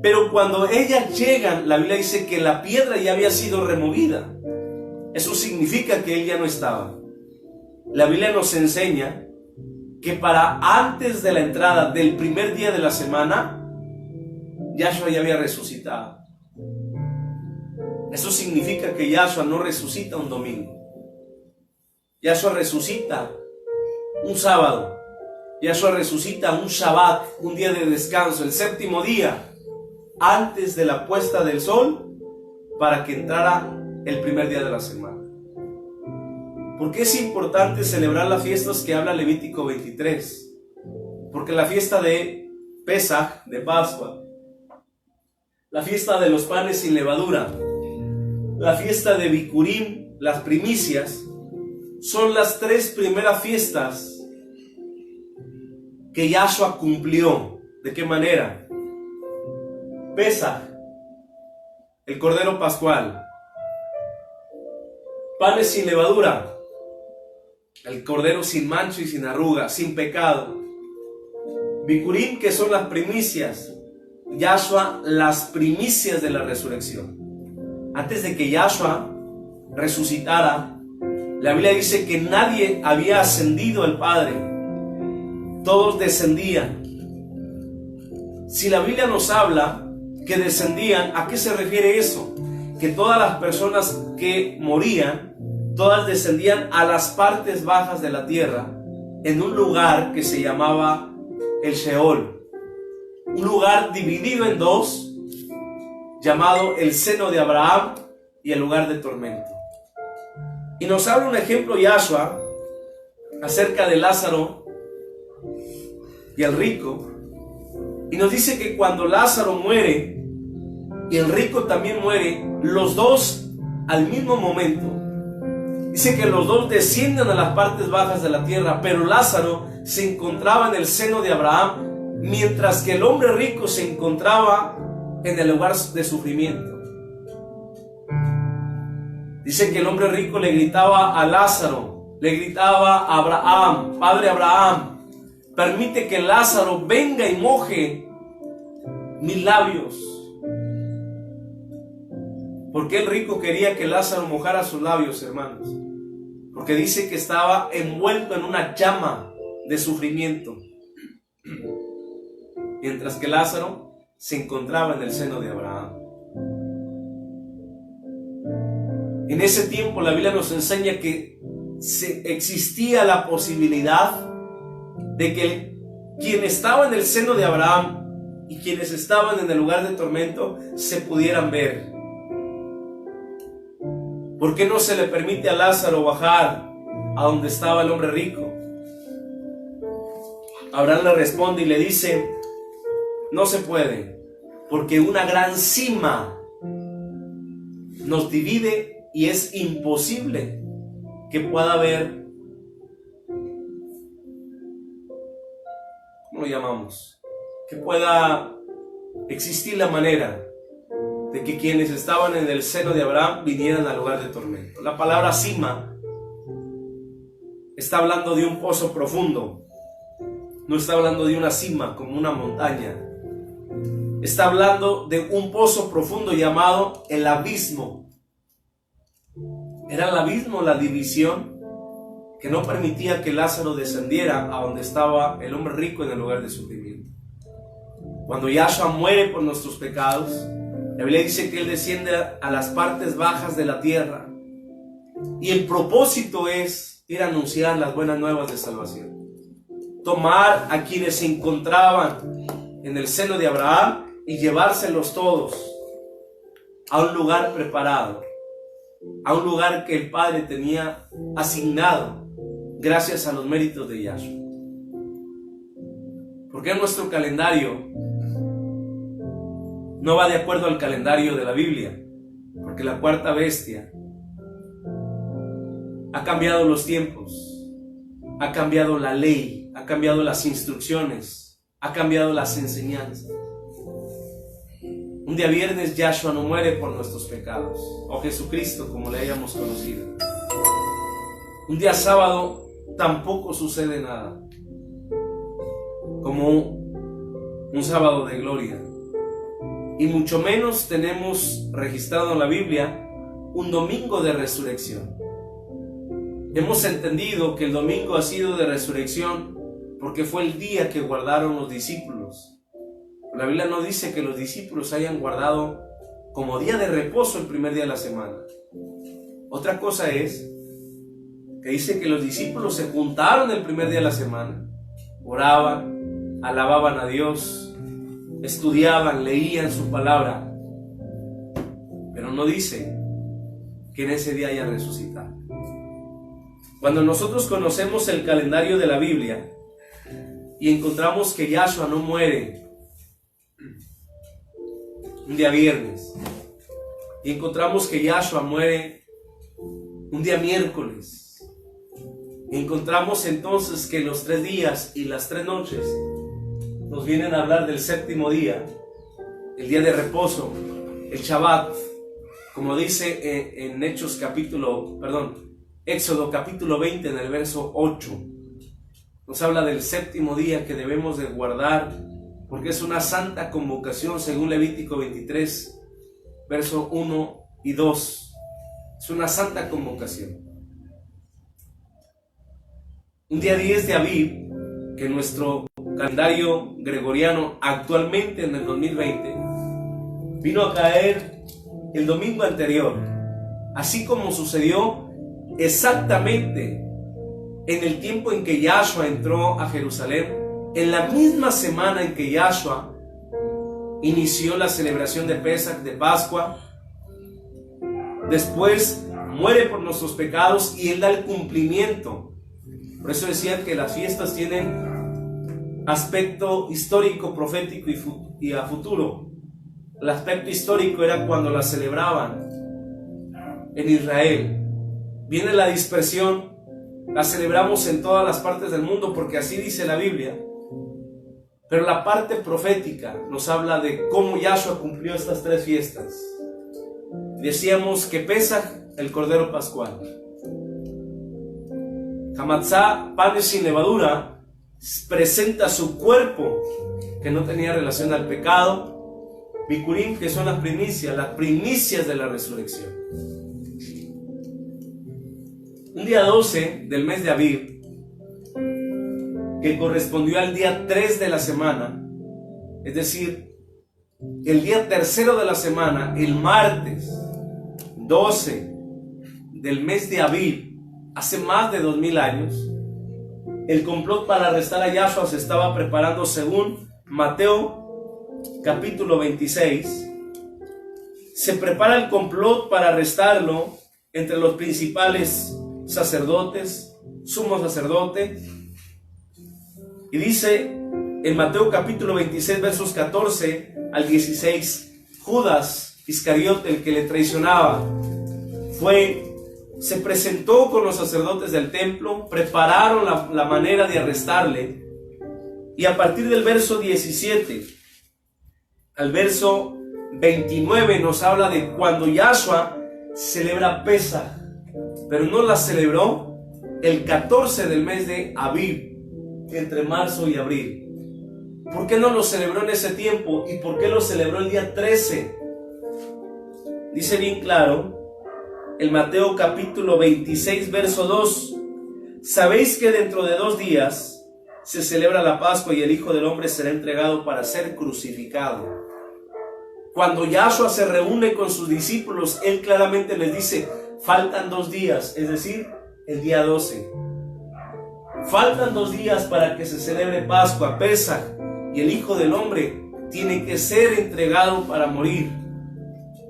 Pero cuando ellas llegan, la Biblia dice que la piedra ya había sido removida. Eso significa que él ya no estaba. La Biblia nos enseña que para antes de la entrada del primer día de la semana, Yahshua ya había resucitado. Eso significa que Yahshua no resucita un domingo. Yahshua resucita un sábado. Yahshua resucita un Shabbat, un día de descanso, el séptimo día, antes de la puesta del sol, para que entrara el primer día de la semana. ¿Por qué es importante celebrar las fiestas que habla Levítico 23? Porque la fiesta de Pesaj, de Pascua, la fiesta de los panes sin levadura, la fiesta de Bikurim, las primicias, son las tres primeras fiestas que Yahshua cumplió. ¿De qué manera? Pesaj, el Cordero Pascual. Panes sin levadura, el Cordero sin mancha y sin arruga, sin pecado. Bikurim, que son las primicias. Yahshua, las primicias de la resurrección. Antes de que Yahshua resucitara, la Biblia dice que nadie había ascendido al Padre. Todos descendían. Si la Biblia nos habla que descendían, ¿a qué se refiere eso? Que todas las personas que morían, todas descendían a las partes bajas de la tierra, en un lugar que se llamaba el Sheol, un lugar dividido en dos, llamado el seno de Abraham y el lugar de tormento. Y nos habla un ejemplo Yahshua acerca de Lázaro y el rico, y nos dice que cuando Lázaro muere y el rico también muere, los dos al mismo momento, dice que los dos descienden a las partes bajas de la tierra, pero Lázaro se encontraba en el seno de Abraham, mientras que el hombre rico se encontraba en el lugar de sufrimiento. Dice que el hombre rico le gritaba a Lázaro, le gritaba a Abraham: Padre Abraham, permite que Lázaro venga y moje mis labios. ¿Por qué el rico quería que Lázaro mojara sus labios, hermanos? Porque dice que estaba envuelto en una llama de sufrimiento, mientras que Lázaro se encontraba en el seno de Abraham. En ese tiempo la Biblia nos enseña que existía la posibilidad de que quien estaba en el seno de Abraham y quienes estaban en el lugar de tormento se pudieran ver. ¿Por qué no se le permite a Lázaro bajar a donde estaba el hombre rico? Abraham le responde y le dice: no se puede, porque una gran cima nos divide y es imposible que pueda haber, ¿cómo lo llamamos? Que pueda existir la manera de que quienes estaban en el seno de Abraham vinieran al lugar de tormento. La palabra cima está hablando de un pozo profundo, no está hablando de una cima como una montaña. Está hablando de un pozo profundo llamado el abismo. Era el abismo, la división que no permitía que Lázaro descendiera a donde estaba el hombre rico en el lugar de sufrimiento. Cuando Yahshua muere por nuestros pecados, la Biblia dice que Él desciende a las partes bajas de la tierra, y el propósito es ir a anunciar las buenas nuevas de salvación. Tomar a quienes se encontraban en el seno de Abraham y llevárselos todos a un lugar preparado, a un lugar que el Padre tenía asignado gracias a los méritos de Yahshua. Porque nuestro calendario no va de acuerdo al calendario de la Biblia, porque la cuarta bestia Ha cambiado los tiempos, ha cambiado la ley, ha cambiado las instrucciones, ha cambiado las enseñanzas. Un día viernes Yahshua no muere por nuestros pecados, o Jesucristo como le hayamos conocido. Un día sábado tampoco sucede nada, como un sábado de gloria. Y mucho menos tenemos registrado en la Biblia un domingo de resurrección. Hemos entendido que el domingo ha sido de resurrección porque fue el día que guardaron los discípulos. La Biblia no dice que los discípulos hayan guardado como día de reposo el primer día de la semana. Otra cosa es que dice que los discípulos se juntaron el primer día de la semana, oraban, alababan a Dios, estudiaban, leían su palabra, pero no dice que en ese día hayan resucitado. Cuando nosotros conocemos el calendario de la Biblia y encontramos que Yahshua no muere un día viernes, y encontramos que Yahshua muere un día miércoles, y encontramos entonces que los 3 días y las 3 noches nos vienen a hablar del séptimo día, el día de reposo, el Shabbat, como dice en Éxodo capítulo 20 en el verso 8, nos habla del séptimo día que debemos de guardar, porque es una santa convocación según Levítico 23, verso 1 y 2. Es una santa convocación. Un día 10 de Aviv, que nuestro calendario gregoriano actualmente en el 2020, vino a caer el domingo anterior, así como sucedió exactamente en el tiempo en que Yahshua entró a Jerusalén, en la misma semana en que Yahshua inició la celebración de Pesach, de Pascua. Después muere por nuestros pecados y Él da el cumplimiento. Por eso decían que las fiestas tienen aspecto histórico, profético y a futuro. El aspecto histórico era cuando las celebraban en Israel. Viene la dispersión, la celebramos en todas las partes del mundo porque así dice la Biblia. Pero la parte profética nos habla de cómo Yahshua cumplió estas 3 fiestas. Decíamos que Pesach, el Cordero Pascual. Hamatzá, panes sin levadura, presenta su cuerpo que no tenía relación al pecado. Bikurim, que son las primicias de la resurrección. Un día 12 del mes de Aviv, que correspondió al día 3 de la semana, es decir, el día tercero de la semana, el martes 12 del mes de Aviv, hace más de 2000 años, el complot para arrestar a Yahshua se estaba preparando según Mateo capítulo 26. Se prepara el complot para arrestarlo entre los principales sacerdotes, sumo sacerdote. Y dice en Mateo capítulo 26 versos 14 al 16, Judas Iscariote, el que le traicionaba, se presentó con los sacerdotes del templo, prepararon la manera de arrestarle, y a partir del verso 17 al verso 29 nos habla de cuando Yahshua celebra Pesach, pero no la celebró el 14 del mes de Aviv, entre marzo y abril. ¿Por qué no lo celebró en ese tiempo? ¿Y por qué lo celebró el día 13? Dice bien claro el Mateo capítulo 26 verso 2: sabéis que dentro de 2 días se celebra la Pascua y el Hijo del Hombre será entregado para ser crucificado. Cuando Yahshua se reúne con sus discípulos, Él claramente les dice: faltan 2 días, es decir, el día 12. Faltan 2 días para que se celebre Pascua, Pesach, y el Hijo del Hombre tiene que ser entregado para morir.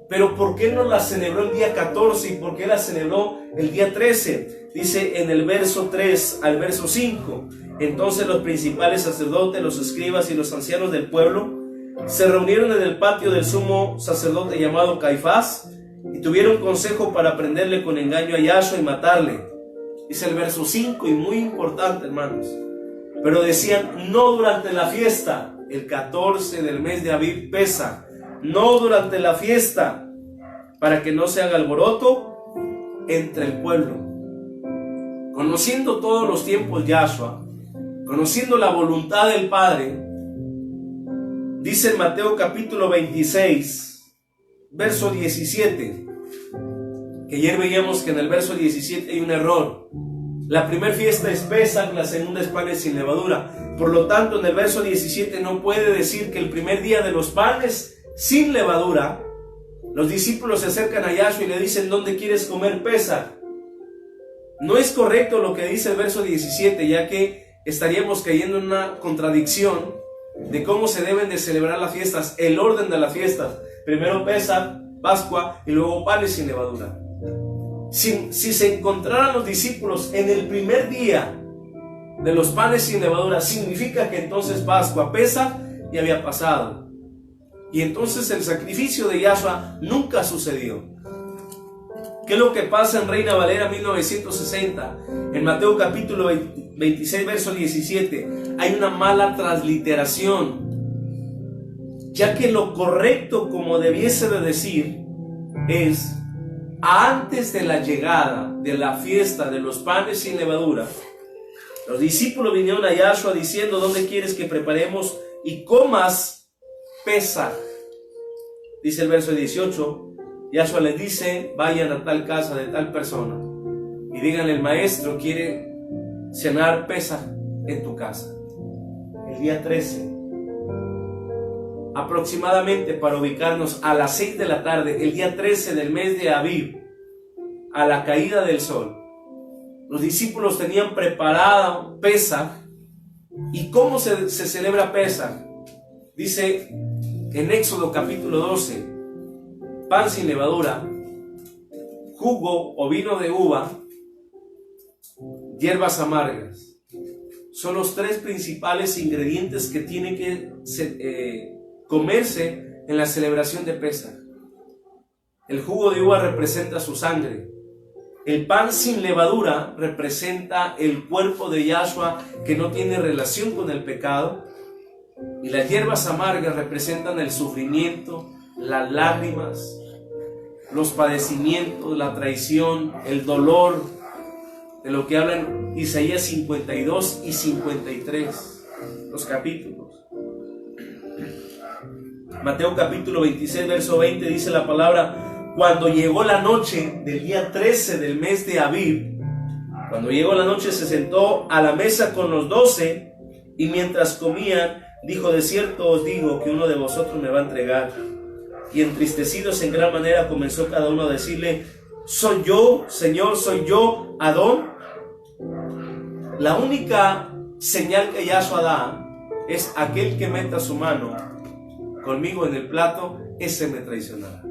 Pero ¿por qué no la celebró el día 14 y por qué la celebró el día 13? Dice en el verso 3 al verso 5: entonces los principales sacerdotes, los escribas y los ancianos del pueblo se reunieron en el patio del sumo sacerdote llamado Caifás y tuvieron consejo para prenderle con engaño a Yahshua y matarle. Dice el verso 5, y muy importante, hermanos. Pero decían, no durante la fiesta, el 14 del mes de Abib, Pesaj, no durante la fiesta, para que no se haga alboroto entre el pueblo. Conociendo todos los tiempos Yahshua, conociendo la voluntad del Padre, dice en Mateo capítulo 26, verso 17, que ayer veíamos que en el verso 17 hay un error. La primera fiesta es Pesaj, la segunda es panes sin levadura. Por lo tanto, en el verso 17 no puede decir que el primer día de los panes sin levadura, los discípulos se acercan a Yahshua y le dicen, ¿dónde quieres comer Pesaj? No es correcto lo que dice el verso 17, ya que estaríamos cayendo en una contradicción de cómo se deben de celebrar las fiestas, el orden de las fiestas. Primero Pesaj, Pascua y luego panes sin levadura. Si se encontraran los discípulos en el primer día de los panes sin levadura, significa que entonces Pascua, Pesaj ya había pasado. Y entonces el sacrificio de Yahshua nunca sucedió. ¿Qué es lo que pasa en Reina Valera 1960? En Mateo capítulo 26, verso 17, hay una mala transliteración, ya que lo correcto, como debiese de decir, es antes de la llegada de la fiesta de los panes sin levadura, los discípulos vinieron a Yahshua diciendo, ¿dónde quieres que preparemos y comas Pesaj? Dice el verso 18, Yahshua les dice, vayan a tal casa de tal persona y díganle, el maestro quiere cenar Pesaj en tu casa. El día 13, aproximadamente, para ubicarnos, a las 6 de la tarde, el día 13 del mes de Abib, a la caída del sol, los discípulos tenían preparado Pesaj. ¿Y cómo se celebra Pesaj? Dice en Éxodo capítulo 12, pan sin levadura, jugo o vino de uva, hierbas amargas. Son los tres principales ingredientes que tienen que comerse en la celebración de Pesaj. El jugo de uva representa su sangre. El pan sin levadura representa el cuerpo de Yahshua, que no tiene relación con el pecado. Y las hierbas amargas representan el sufrimiento, las lágrimas, los padecimientos, la traición, el dolor, de lo que hablan Isaías 52 y 53, los capítulos. Mateo capítulo 26, verso 20, dice la palabra, cuando llegó la noche del día 13 del mes de Abib, cuando llegó la noche se sentó a la mesa con los 12, y mientras comían, dijo, de cierto os digo que uno de vosotros me va a entregar. Y entristecidos en gran manera comenzó cada uno a decirle, ¿soy yo, Señor? ¿Soy yo, Adón? La única señal que Yahshua da es aquel que meta su mano conmigo en el plato, ese me traicionará.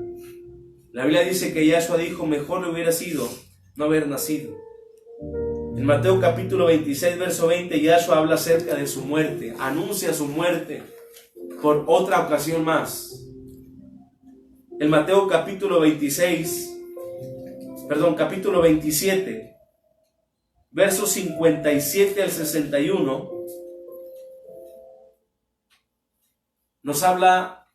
La Biblia dice que Yahshua dijo, mejor le hubiera sido no haber nacido. En Mateo capítulo 26, verso 20, Yahshua habla acerca de su muerte, anuncia su muerte por otra ocasión más. En Mateo capítulo 27, versos 57 al 61, nos habla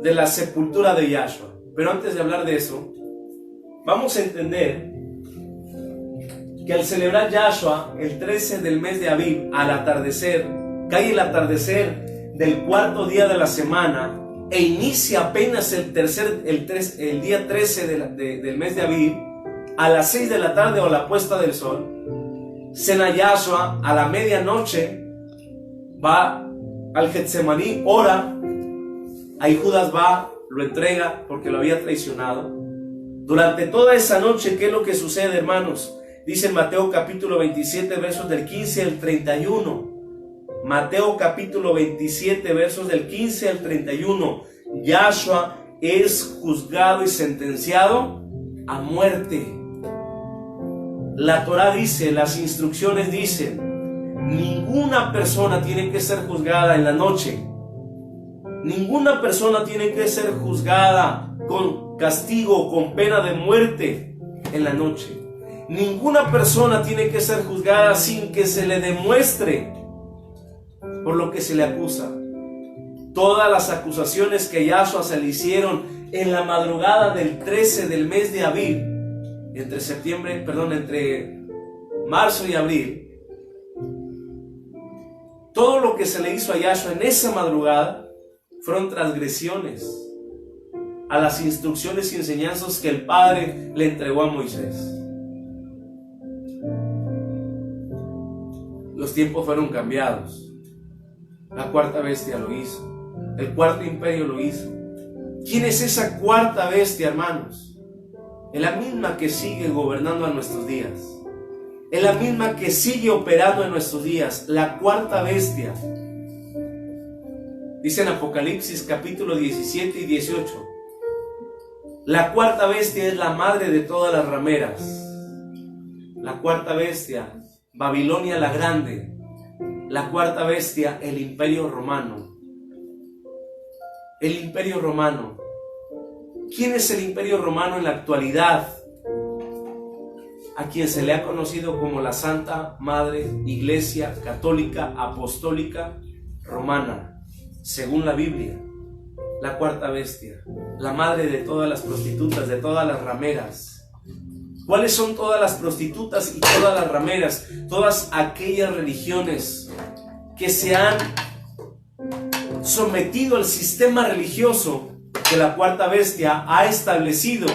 de la sepultura de Yahshua. Pero antes de hablar de eso, vamos a entender que al celebrar Yahshua el 13 del mes de Abib, al atardecer, cae el atardecer del cuarto día de la semana e inicia apenas el día 13 del mes de Abib, a las 6 de la tarde o a la puesta del sol. Cena Yahshua a la medianoche, va al Getsemaní, ora, ahí Judas va, lo entrega porque lo había traicionado. Durante toda esa noche, ¿qué es lo que sucede, hermanos? Dice en Mateo capítulo 27, versos del 15 al 31. Mateo capítulo 27, versos del 15 al 31. Yahshua es juzgado y sentenciado a muerte. La Torah dice, las instrucciones dicen, ninguna persona tiene que ser juzgada en la noche. Ninguna persona tiene que ser juzgada con castigo, con pena de muerte en la noche. Ninguna persona tiene que ser juzgada sin que se le demuestre por lo que se le acusa. Todas las acusaciones que a Yahshua se le hicieron en la madrugada del 13 del mes de abril, entre marzo y abril, todo lo que se le hizo a Yahshua en esa madrugada fueron transgresiones a las instrucciones y enseñanzas que el Padre le entregó a Moisés. Los tiempos fueron cambiados. La cuarta bestia lo hizo. El cuarto imperio lo hizo. ¿Quién es esa cuarta bestia, hermanos? Es la misma que sigue gobernando a nuestros días. Es la misma que sigue operando en nuestros días. La cuarta bestia. Dice en Apocalipsis capítulo 17 y 18. La cuarta bestia es la madre de todas las rameras. La cuarta bestia, Babilonia la Grande. La cuarta bestia, el Imperio Romano. El Imperio Romano. ¿Quién es el Imperio Romano en la actualidad? A quien se le ha conocido como la Santa Madre Iglesia Católica Apostólica Romana, según la Biblia. La cuarta bestia, la madre de todas las prostitutas, de todas las rameras. ¿Cuáles son todas las prostitutas y todas las rameras? Todas aquellas religiones que se han sometido al sistema religioso que la cuarta bestia ha establecido,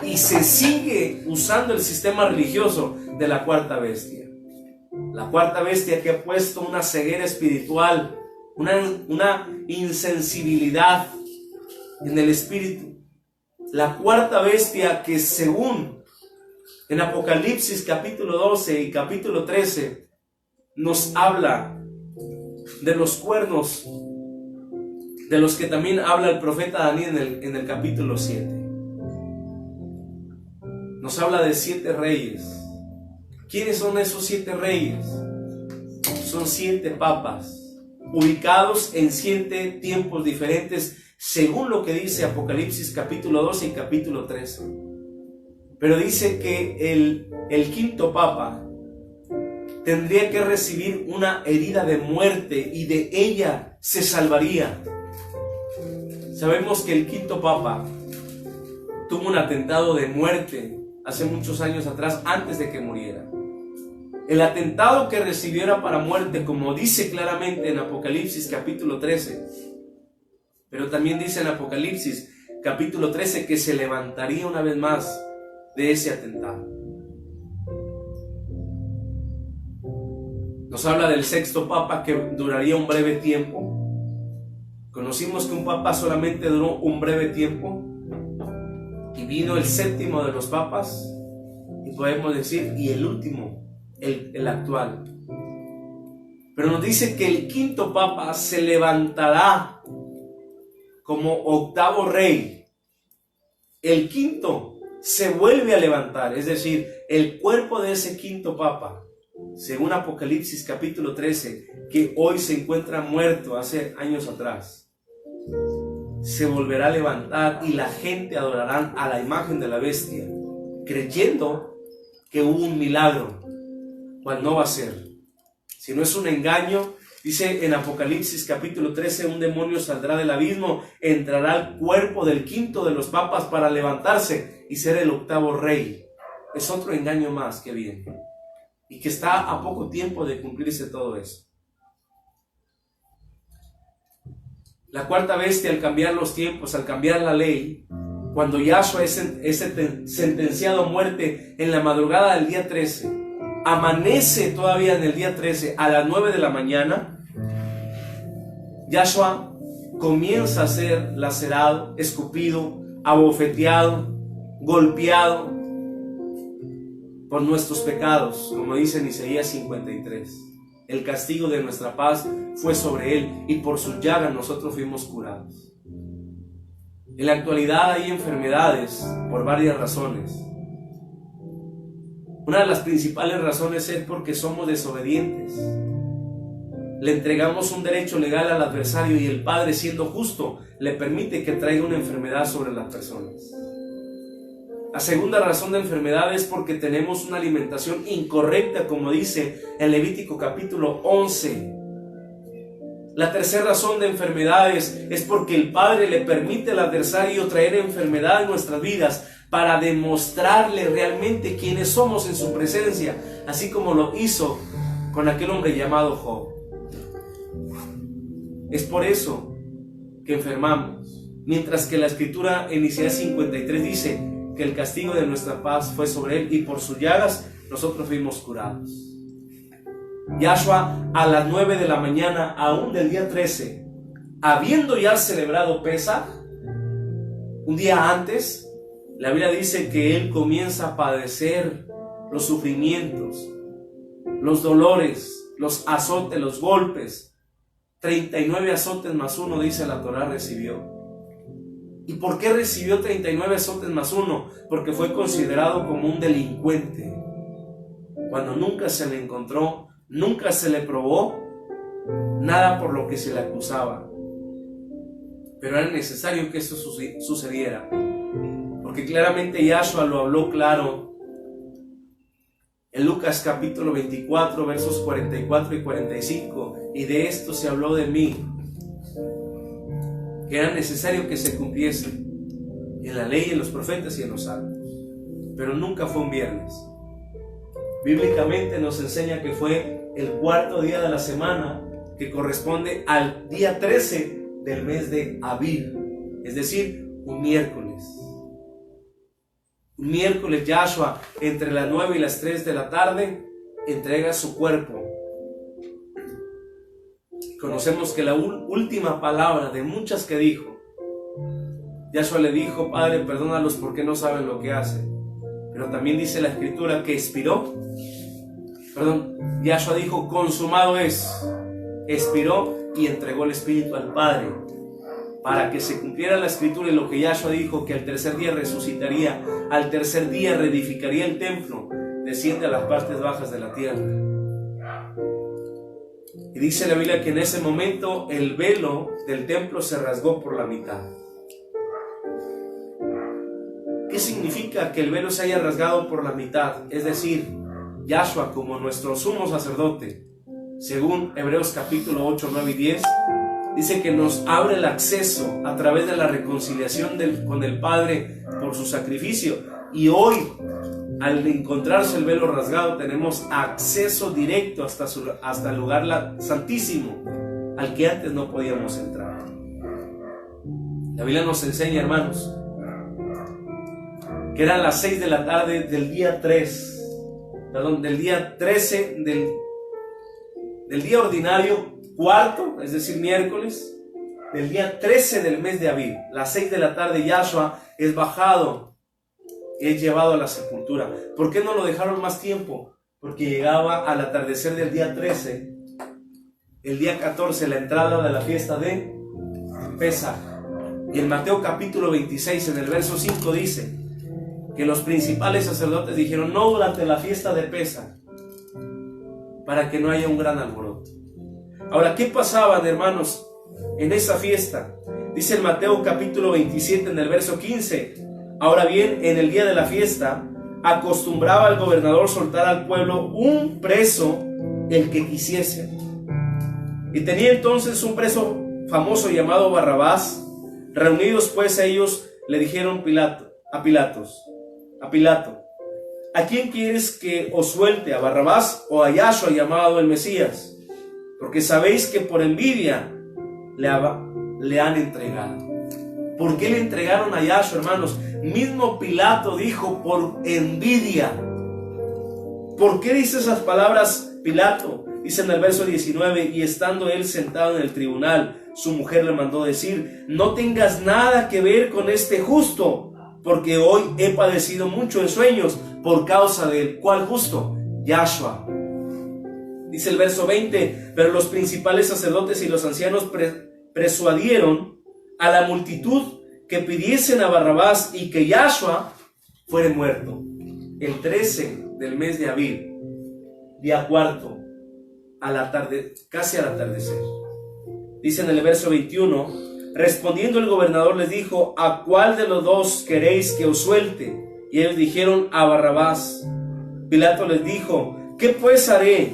y se sigue usando el sistema religioso de la cuarta bestia. La cuarta bestia que ha puesto una ceguera espiritual, una insensibilidad en el espíritu. La cuarta bestia que, según en Apocalipsis capítulo 12 y capítulo 13 nos habla de los cuernos, de los que también habla el profeta Daniel en el capítulo 7. Nos habla de 7 reyes. ¿Quiénes son esos 7 reyes? Son 7 papas, ubicados en 7 tiempos diferentes, según lo que dice Apocalipsis capítulo 12 y capítulo 13. Pero dice que el quinto papa tendría que recibir una herida de muerte y de ella se salvaría. Sabemos que el quinto papa tuvo un atentado de muerte hace muchos años atrás, antes de que muriera. El atentado que recibió era para muerte, como dice claramente en Apocalipsis capítulo 13. Pero también dice en Apocalipsis capítulo 13 que se levantaría una vez más de ese atentado. Nos habla del sexto papa que duraría un breve tiempo. Conocimos que un papa solamente duró un breve tiempo, y vino el séptimo de los papas, y podemos decir, y el último, el actual. Pero nos dice que el quinto papa se levantará como octavo rey. El quinto se vuelve a levantar, es decir, el cuerpo de ese quinto papa, según Apocalipsis capítulo 13, que hoy se encuentra muerto hace años atrás, se volverá a levantar y la gente adorará a la imagen de la bestia, creyendo que hubo un milagro, cual no va a ser. Si no es un engaño, dice en Apocalipsis capítulo 13, un demonio saldrá del abismo, entrará al cuerpo del quinto de los papas para levantarse y ser el octavo rey. Es otro engaño más que viene y que está a poco tiempo de cumplirse todo eso. La cuarta bestia, al cambiar los tiempos, al cambiar la ley, cuando Yahshua es sentenciado a muerte en la madrugada del día 13, amanece todavía en el día 13 a las 9 de la mañana, Yahshua comienza a ser lacerado, escupido, abofeteado, golpeado por nuestros pecados, como dice en Isaías 53. El castigo de nuestra paz fue sobre él, y por sus llagas nosotros fuimos curados. En la actualidad hay enfermedades por varias razones. Una de las principales razones es porque somos desobedientes. Le entregamos un derecho legal al adversario, y el Padre, siendo justo, le permite que traiga una enfermedad sobre las personas. La segunda razón de enfermedad es porque tenemos una alimentación incorrecta, como dice en Levítico capítulo 11. La tercera razón de enfermedades es porque el Padre le permite al adversario traer enfermedad en nuestras vidas para demostrarle realmente quiénes somos en su presencia, así como lo hizo con aquel hombre llamado Job. Es por eso que enfermamos, mientras que la Escritura en Isaías 53 dice que el castigo de nuestra paz fue sobre él y por sus llagas nosotros fuimos curados. Yahshua a las 9 de la mañana, aún del día 13, habiendo ya celebrado Pesaj, un día antes, la Biblia dice que él comienza a padecer los sufrimientos, los dolores, los azotes, los golpes. 39 azotes más 1, dice la Torá, recibió. ¿Y por qué recibió 39 azotes más 1? Porque fue considerado como un delincuente, cuando nunca se le encontró, nunca se le probó nada por lo que se le acusaba. Pero era necesario que eso sucediera, porque claramente Yahshua lo habló claro en Lucas capítulo 24, versos 44 y 45, y de esto se habló de mí, que era necesario que se cumpliese en la ley, en los profetas y en los salmos. Pero nunca fue un viernes. Bíblicamente nos enseña que fue el cuarto día de la semana, que corresponde al día 13 del mes de Aviv, es decir, un miércoles. Un miércoles Yahshua, entre las 9 y las 3 de la tarde, entrega su cuerpo. Conocemos que la última palabra de muchas que dijo, Yahshua le dijo: Padre, perdónalos porque no saben lo que hacen. Pero también dice la Escritura que Yahshua dijo: consumado es. Expiró y entregó el Espíritu al Padre, para que se cumpliera la Escritura y lo que Yahshua dijo, que al tercer día resucitaría, al tercer día reedificaría el templo, desciende a las partes bajas de la tierra. Y dice la Biblia que en ese momento el velo del templo se rasgó por la mitad. ¿Qué significa que el velo se haya rasgado por la mitad? Es decir, Yahshua, como nuestro sumo sacerdote, según Hebreos capítulo 8, 9 y 10, dice que nos abre el acceso a través de la reconciliación con el Padre por su sacrificio. Y hoy, al encontrarse el velo rasgado, tenemos acceso directo hasta el lugar santísimo, al que antes no podíamos entrar. La Biblia nos enseña, hermanos, que eran las 6 de la tarde del día 13 del día ordinario, cuarto, es decir, miércoles, del día 13 del mes de Aviv. Las 6 de la tarde Yahshua es bajado, es llevado a la sepultura. ¿Por qué no lo dejaron más tiempo? Porque llegaba al atardecer del día 13, el día 14, la entrada de la fiesta de Pesaj. Y en Mateo capítulo 26, en el verso 5 dice que los principales sacerdotes dijeron: no durante la fiesta de Pesaj, para que no haya un gran alboroto. Ahora, ¿qué pasaba, hermanos, en esa fiesta? Dice en Mateo capítulo 27, en el verso 15: ahora bien, en el día de la fiesta, acostumbraba el gobernador soltar al pueblo un preso, el que quisiese. Y tenía entonces un preso famoso llamado Barrabás. Reunidos pues ellos, le dijeron a Pilato: ¿a quién quieres que os suelte, a Barrabás o a Yahshua llamado el Mesías? Porque sabéis que por envidia le han entregado. ¿Por qué le entregaron a Yahshua, hermanos? Mismo Pilato dijo: por envidia. ¿Por qué dice esas palabras Pilato? Dice en el verso 19: y estando él sentado en el tribunal, su mujer le mandó decir: no tengas nada que ver con este justo, porque hoy he padecido mucho en sueños por causa del ¿cuál justo? Yahshua. Dice el verso 20: pero los principales sacerdotes y los ancianos persuadieron a la multitud que pidiesen a Barrabás y que Yahshua fuere muerto. El 13 del mes de Aviv, día cuarto, casi al atardecer. Dice en el verso 21: respondiendo el gobernador les dijo: ¿a cuál de los dos queréis que os suelte? y ellos dijeron: a Barrabás. Pilato les dijo: ¿qué pues haré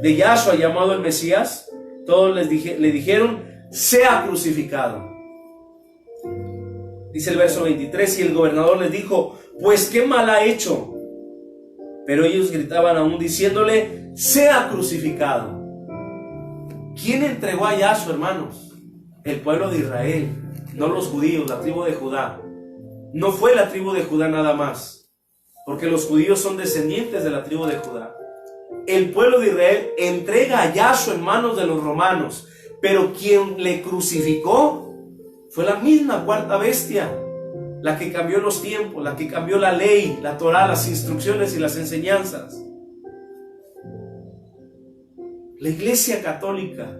de Yahshua llamado el Mesías? Todos le dijeron: sea crucificado. Dice el verso 23: y el gobernador les dijo: pues qué mal ha hecho. Pero ellos gritaban aún diciéndole: sea crucificado. ¿Quién entregó a Yahshua, hermanos? El pueblo de Israel, no los judíos, la tribu de Judá. No fue la tribu de Judá nada más, porque los judíos son descendientes de la tribu de Judá. El pueblo de Israel entrega a Yahshua en manos de los romanos, pero quien le crucificó fue la misma cuarta bestia, la que cambió los tiempos, la que cambió la ley, la Torá, las instrucciones y las enseñanzas. La Iglesia Católica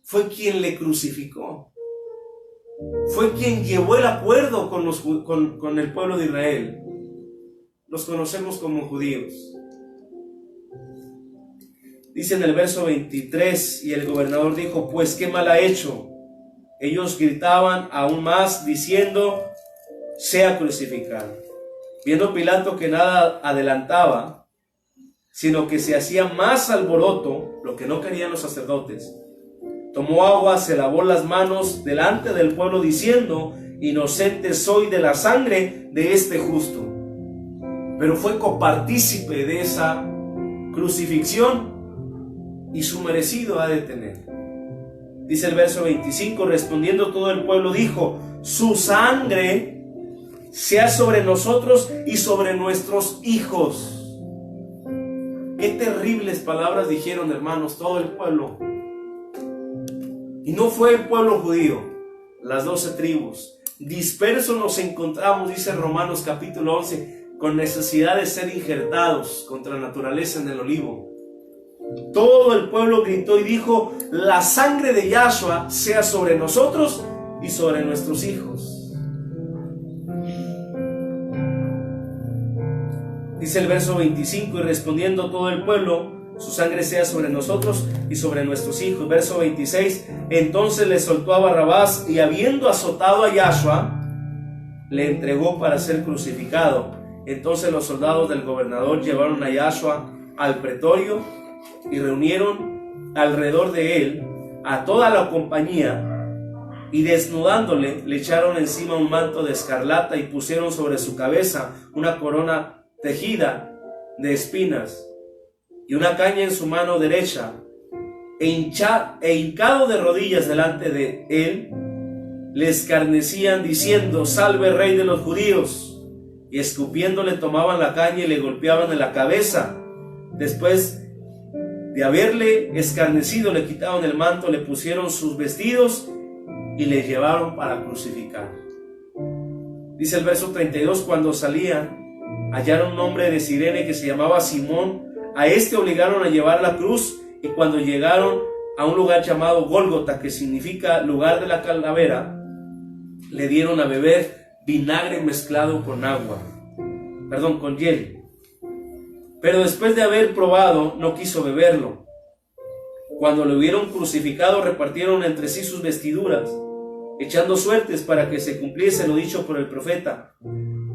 fue quien le crucificó. Fue quien llevó el acuerdo con el pueblo de Israel. Los conocemos como judíos. Dice en el verso 23: y el gobernador dijo: pues qué mal ha hecho. Ellos gritaban aún más diciendo: sea crucificado. Viendo Pilato que nada adelantaba, sino que se hacía más alboroto, lo que no querían los sacerdotes, tomó agua, se lavó las manos delante del pueblo diciendo: inocente soy de la sangre de este justo. Pero fue copartícipe de esa crucifixión y su merecido ha de tener. Dice el verso 25: respondiendo todo el pueblo dijo: su sangre sea sobre nosotros y sobre nuestros hijos. Qué terribles palabras dijeron, hermanos, todo el pueblo. Y no fue el pueblo judío, las 12 tribus. Dispersos nos encontramos, dice Romanos capítulo 11, con necesidad de ser injertados contra la naturaleza en el olivo. Todo el pueblo gritó y dijo: la sangre de Yahshua sea sobre nosotros y sobre nuestros hijos. Dice el verso 25: y respondiendo todo el pueblo: su sangre sea sobre nosotros y sobre nuestros hijos. Verso 26: entonces le soltó a Barrabás, y habiendo azotado a Yahshua, le entregó para ser crucificado. Entonces los soldados del gobernador llevaron a Yahshua al pretorio y reunieron alrededor de él a toda la compañía, y desnudándole le echaron encima un manto de escarlata y pusieron sobre su cabeza una corona tejida de espinas y una caña en su mano derecha, e hincado de rodillas delante de él, le escarnecían diciendo: salve, rey de los judíos. Y escupiéndole tomaban la caña y le golpeaban en la cabeza. Después de haberle escarnecido, le quitaron el manto, le pusieron sus vestidos y le llevaron para crucificar. Dice el verso 32: cuando salían, hallaron un hombre de Cirene que se llamaba Simón. A este obligaron a llevar la cruz, y cuando llegaron a un lugar llamado Gólgota, que significa lugar de la calavera, le dieron a beber vinagre mezclado con hiel. Pero después de haber probado, no quiso beberlo. Cuando lo hubieron crucificado, repartieron entre sí sus vestiduras, echando suertes para que se cumpliese lo dicho por el profeta: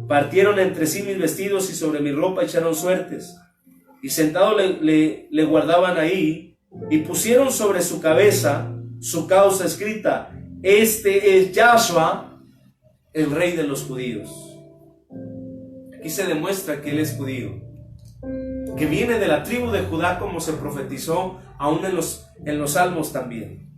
partieron entre sí mis vestidos y sobre mi ropa echaron suertes. Y sentado le guardaban ahí, y pusieron sobre su cabeza su causa escrita: este es Yahshua, el rey de los judíos. Aquí se demuestra que él es judío, que viene de la tribu de Judá, como se profetizó aún en los salmos también.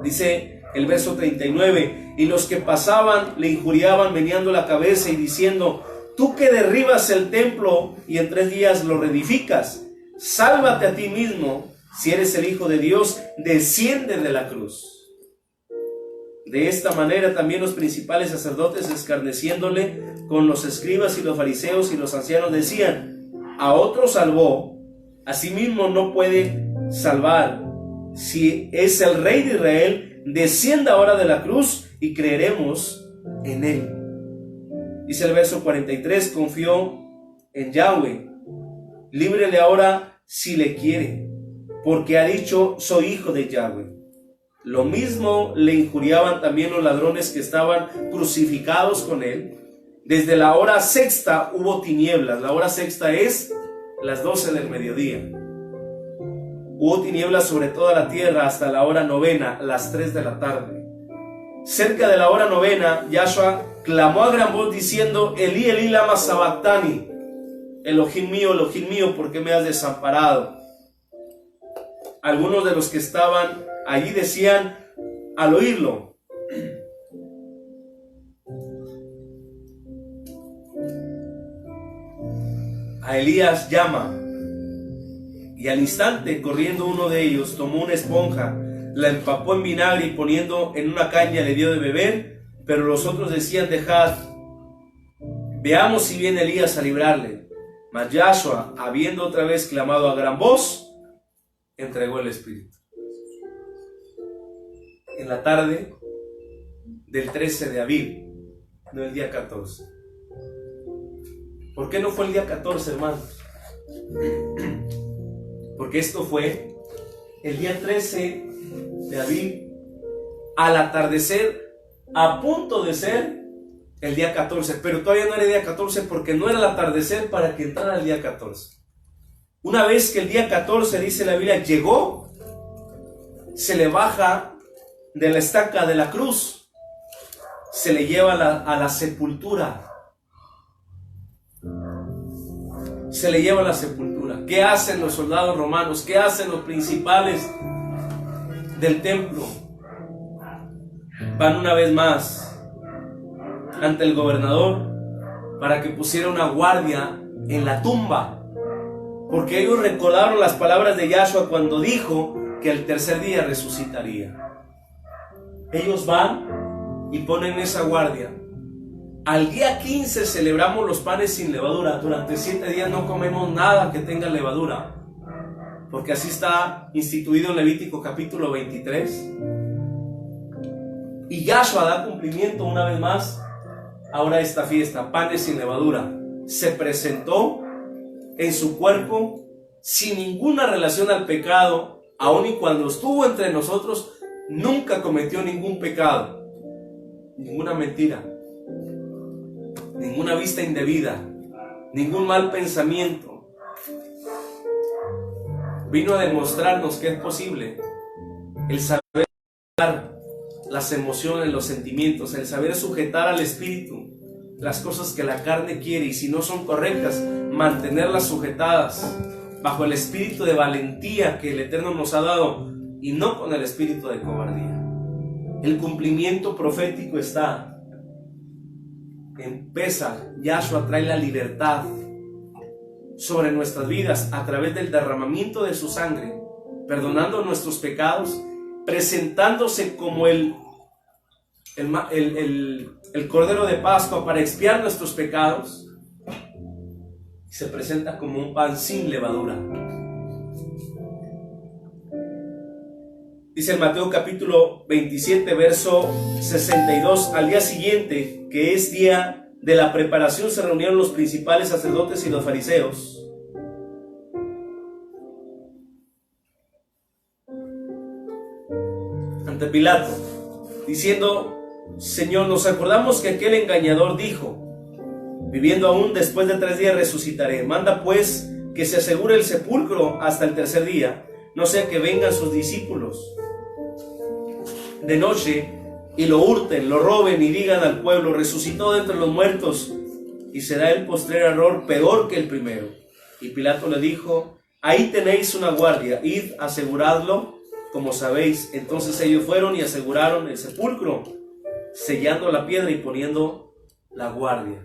Dice el verso 39: y los que pasaban le injuriaban meneando la cabeza y diciendo: tú que derribas el templo y en 3 días lo reedificas, sálvate a ti mismo. Si eres el Hijo de Dios, desciende de la cruz. De esta manera también los principales sacerdotes, escarneciéndole con los escribas y los fariseos y los ancianos, decían: a otro salvó, a sí mismo no puede salvar. Si es el Rey de Israel, descienda ahora de la cruz y creeremos en él. Dice el verso 43: confió en Yahweh, líbrele ahora si le quiere, porque ha dicho: soy hijo de Yahweh. Lo mismo le injuriaban también los ladrones que estaban crucificados con él, Desde la hora sexta hubo tinieblas. La hora sexta es las 12 del mediodía. Hubo tinieblas sobre toda la tierra hasta la hora novena, las 3 de la tarde. Cerca de la hora novena, Yahshua clamó a gran voz diciendo: Elí, Elí, lama sabactani. Elohim mío, ¿por qué me has desamparado? Algunos de los que estaban allí decían al oírlo: a Elías llama. Y al instante, corriendo uno de ellos, tomó una esponja, la empapó en vinagre y poniendo en una caña le dio de beber. Pero los otros decían: dejad, veamos si viene Elías a librarle. Mas Yahshua, habiendo otra vez clamado a gran voz, entregó el espíritu. En la tarde del 13 de Aviv, no el día 14. ¿Por qué no fue el día 14, hermanos? Porque esto fue el día 13 de Aviv, al atardecer, a punto de ser el día 14, pero todavía no era el día 14 porque no era el atardecer para que entrara el día 14. Una vez que el día 14, dice la Biblia, llegó, se le baja de la estaca de la cruz, se le lleva a la sepultura. Se le lleva a la sepultura. ¿Qué hacen los soldados romanos? ¿Qué hacen los principales del templo? Van una vez más ante el gobernador para que pusiera una guardia en la tumba, porque ellos recordaron las palabras de Yahshua cuando dijo que el tercer día resucitaría. Ellos van y ponen esa guardia. Al día 15 celebramos los panes sin levadura. Durante 7 días no comemos nada que tenga levadura, porque así está instituido en Levítico capítulo 23. Y Yahshua da cumplimiento una vez más ahora a esta fiesta, panes sin levadura. Se presentó en su cuerpo sin ninguna relación al pecado, aun y cuando estuvo entre nosotros nunca cometió ningún pecado, ninguna mentira, ninguna vista indebida, ningún mal pensamiento. Vino a demostrarnos que es posible el saber las emociones, los sentimientos, el saber sujetar al espíritu las cosas que la carne quiere, y si no son correctas, mantenerlas sujetadas bajo el espíritu de valentía que el Eterno nos ha dado, y no con el espíritu de cobardía. El cumplimiento profético está en Pesaj. Yahshua trae la libertad sobre nuestras vidas a través del derramamiento de su sangre, perdonando nuestros pecados, presentándose como el Cordero de Pascua para expiar nuestros pecados. Se presenta como un pan sin levadura. Dice en Mateo capítulo 27, verso 62: al día siguiente, que es día de la preparación, se reunieron los principales sacerdotes y los fariseos ante Pilato, diciendo: Señor, nos acordamos que aquel engañador dijo: viviendo aún, después de 3 días resucitaré. Manda pues que se asegure el sepulcro hasta el tercer día, no sea que vengan sus discípulos de noche y lo hurten, lo roben y digan al pueblo: resucitó de entre los muertos, y será el postrer error peor que el primero. Y Pilato le dijo: ahí tenéis una guardia, id, aseguradlo como sabéis. Entonces ellos fueron y aseguraron el sepulcro, sellando la piedra y poniendo la guardia.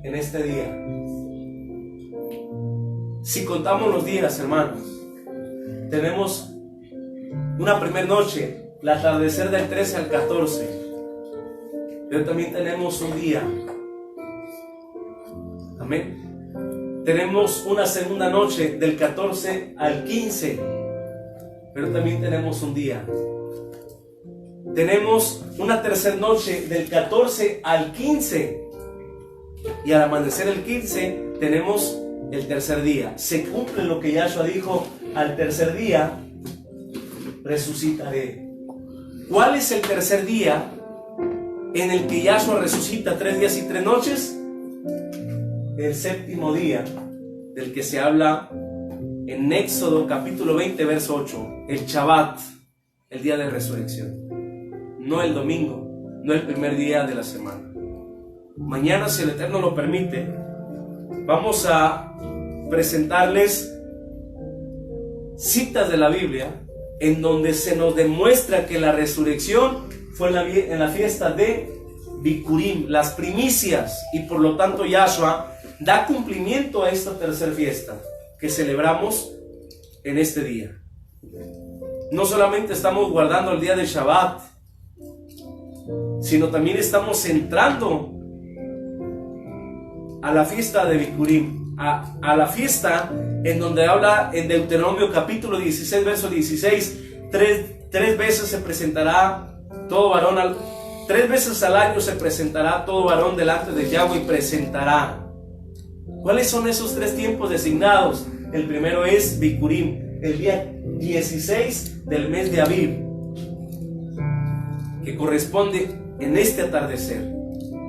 En este día, si contamos los días, hermanos, tenemos una primera noche, el atardecer del 13 al 14, pero también tenemos un día, amén. Tenemos una segunda noche del 14 al 15, pero también tenemos un día. Tenemos una tercera noche del 14 al 15, y al amanecer el 15 tenemos el tercer día. Se cumple lo que Yahshua dijo: al tercer día resucitaré. ¿Cuál es el tercer día? en el que Yahshua resucita 3 días y 3 noches, el séptimo día del que se habla en Éxodo capítulo 20 verso 8, el Shabbat, el día de resurrección, no el domingo, no el primer día de la semana. Mañana, si el Eterno lo permite, vamos a presentarles citas de la Biblia en donde se nos demuestra que la resurrección fue en la fiesta de Bikurim, las primicias, y por lo tanto Yahshua da cumplimiento a esta tercera fiesta que celebramos en este día. No solamente estamos guardando el día de Shabbat, sino también estamos entrando a la fiesta de Bikurim, a la fiesta en donde habla en Deuteronomio capítulo 16 verso 16, tres veces se presentará todo varón, 3 veces al año se presentará todo varón delante de Yahweh y presentará. ¿Cuáles son esos 3 tiempos designados? El primero es Bikurim, el día 16 del mes de Aviv, que corresponde en este atardecer.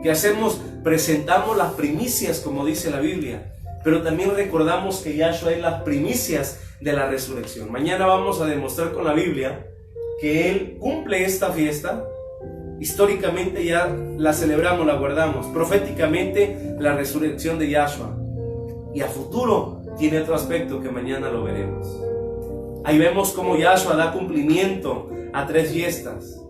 ¿Qué hacemos? Presentamos las primicias, como dice la Biblia, pero también recordamos que Yahshua es las primicias de la resurrección. Mañana vamos a demostrar con la Biblia que Él cumple esta fiesta. Históricamente ya la celebramos, la guardamos. Proféticamente, la resurrección de Yahshua. Y a futuro tiene otro aspecto que mañana lo veremos. Ahí vemos cómo Yahshua da cumplimiento a 3 fiestas.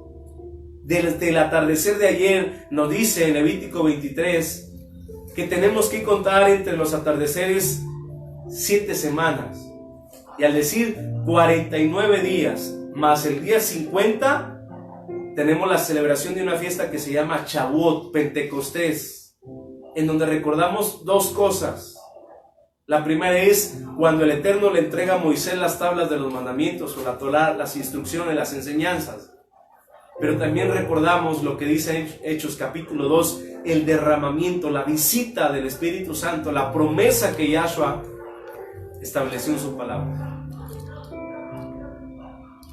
Desde el atardecer de ayer nos dice en Levítico 23 que tenemos que contar entre los atardeceres 7 semanas. Y al decir 49 días más el día 50, tenemos la celebración de una fiesta que se llama Shavuot, Pentecostés, en donde recordamos 2 cosas. La primera es cuando el Eterno le entrega a Moisés las tablas de los mandamientos o la Torá, las instrucciones, las enseñanzas. Pero también recordamos lo que dice Hechos capítulo 2, el derramamiento, la visita del Espíritu Santo, la promesa que Yahshua estableció en su palabra.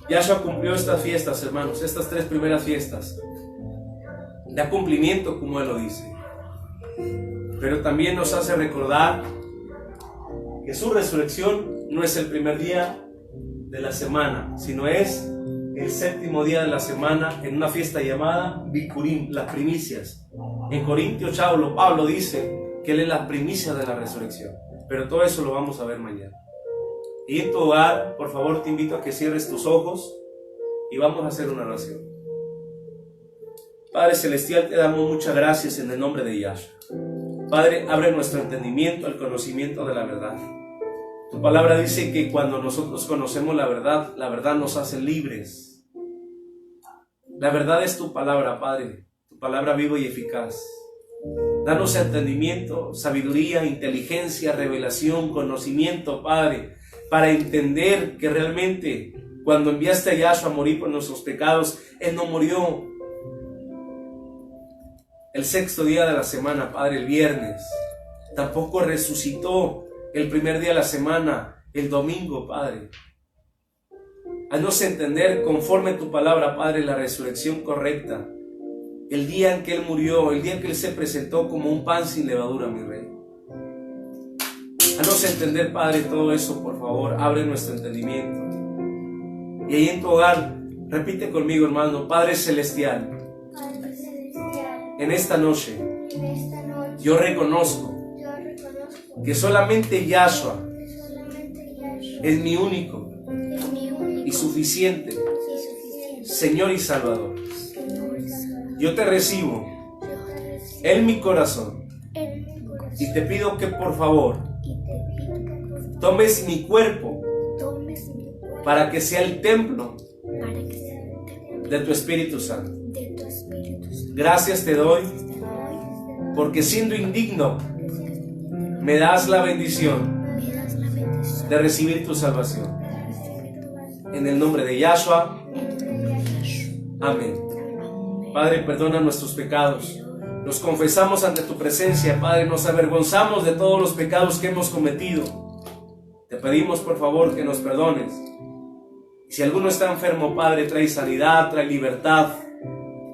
Yahshua cumplió estas fiestas, hermanos, estas 3 primeras fiestas. Da cumplimiento como Él lo dice. Pero también nos hace recordar que su resurrección no es el primer día de la semana, sino es el 7º día de la semana en una fiesta llamada Bikurim, las primicias. En Corintios Pablo dice que Él es la primicia de la resurrección. Pero todo eso lo vamos a ver mañana. Y en tu hogar, por favor, te invito a que cierres tus ojos y vamos a hacer una oración. Padre Celestial, te damos muchas gracias en el nombre de Yahshua. Padre, abre nuestro entendimiento al conocimiento de la verdad. Tu palabra dice que cuando nosotros conocemos la verdad nos hace libres. La verdad es tu palabra, Padre, tu palabra viva y eficaz. Danos entendimiento, sabiduría, inteligencia, revelación, conocimiento, Padre, para entender que realmente cuando enviaste a Yahshua a morir por nuestros pecados, Él no murió el 6º día de la semana, Padre, el viernes. Tampoco resucitó el primer día de la semana, el domingo, Padre. Haznos entender conforme a tu palabra, Padre, la resurrección correcta. El día en que Él murió, el día en que Él se presentó como un pan sin levadura, mi Rey. Haznos entender, Padre, todo eso, por favor. Abre nuestro entendimiento. Y ahí en tu hogar, repite conmigo, hermano. Padre Celestial, en esta noche, yo reconozco que solamente Yahshua es mi único y suficiente Señor y Salvador. Yo te recibo en mi corazón y te pido que por favor tomes mi cuerpo para que sea el templo de tu Espíritu Santo. Gracias te doy porque siendo indigno me das la bendición de recibir tu salvación. En el nombre de Yahshua. Amén. Padre, perdona nuestros pecados. Nos confesamos ante tu presencia, Padre. Nos avergonzamos de todos los pecados que hemos cometido. Te pedimos, por favor, que nos perdones. Si alguno está enfermo, Padre, trae sanidad, trae libertad.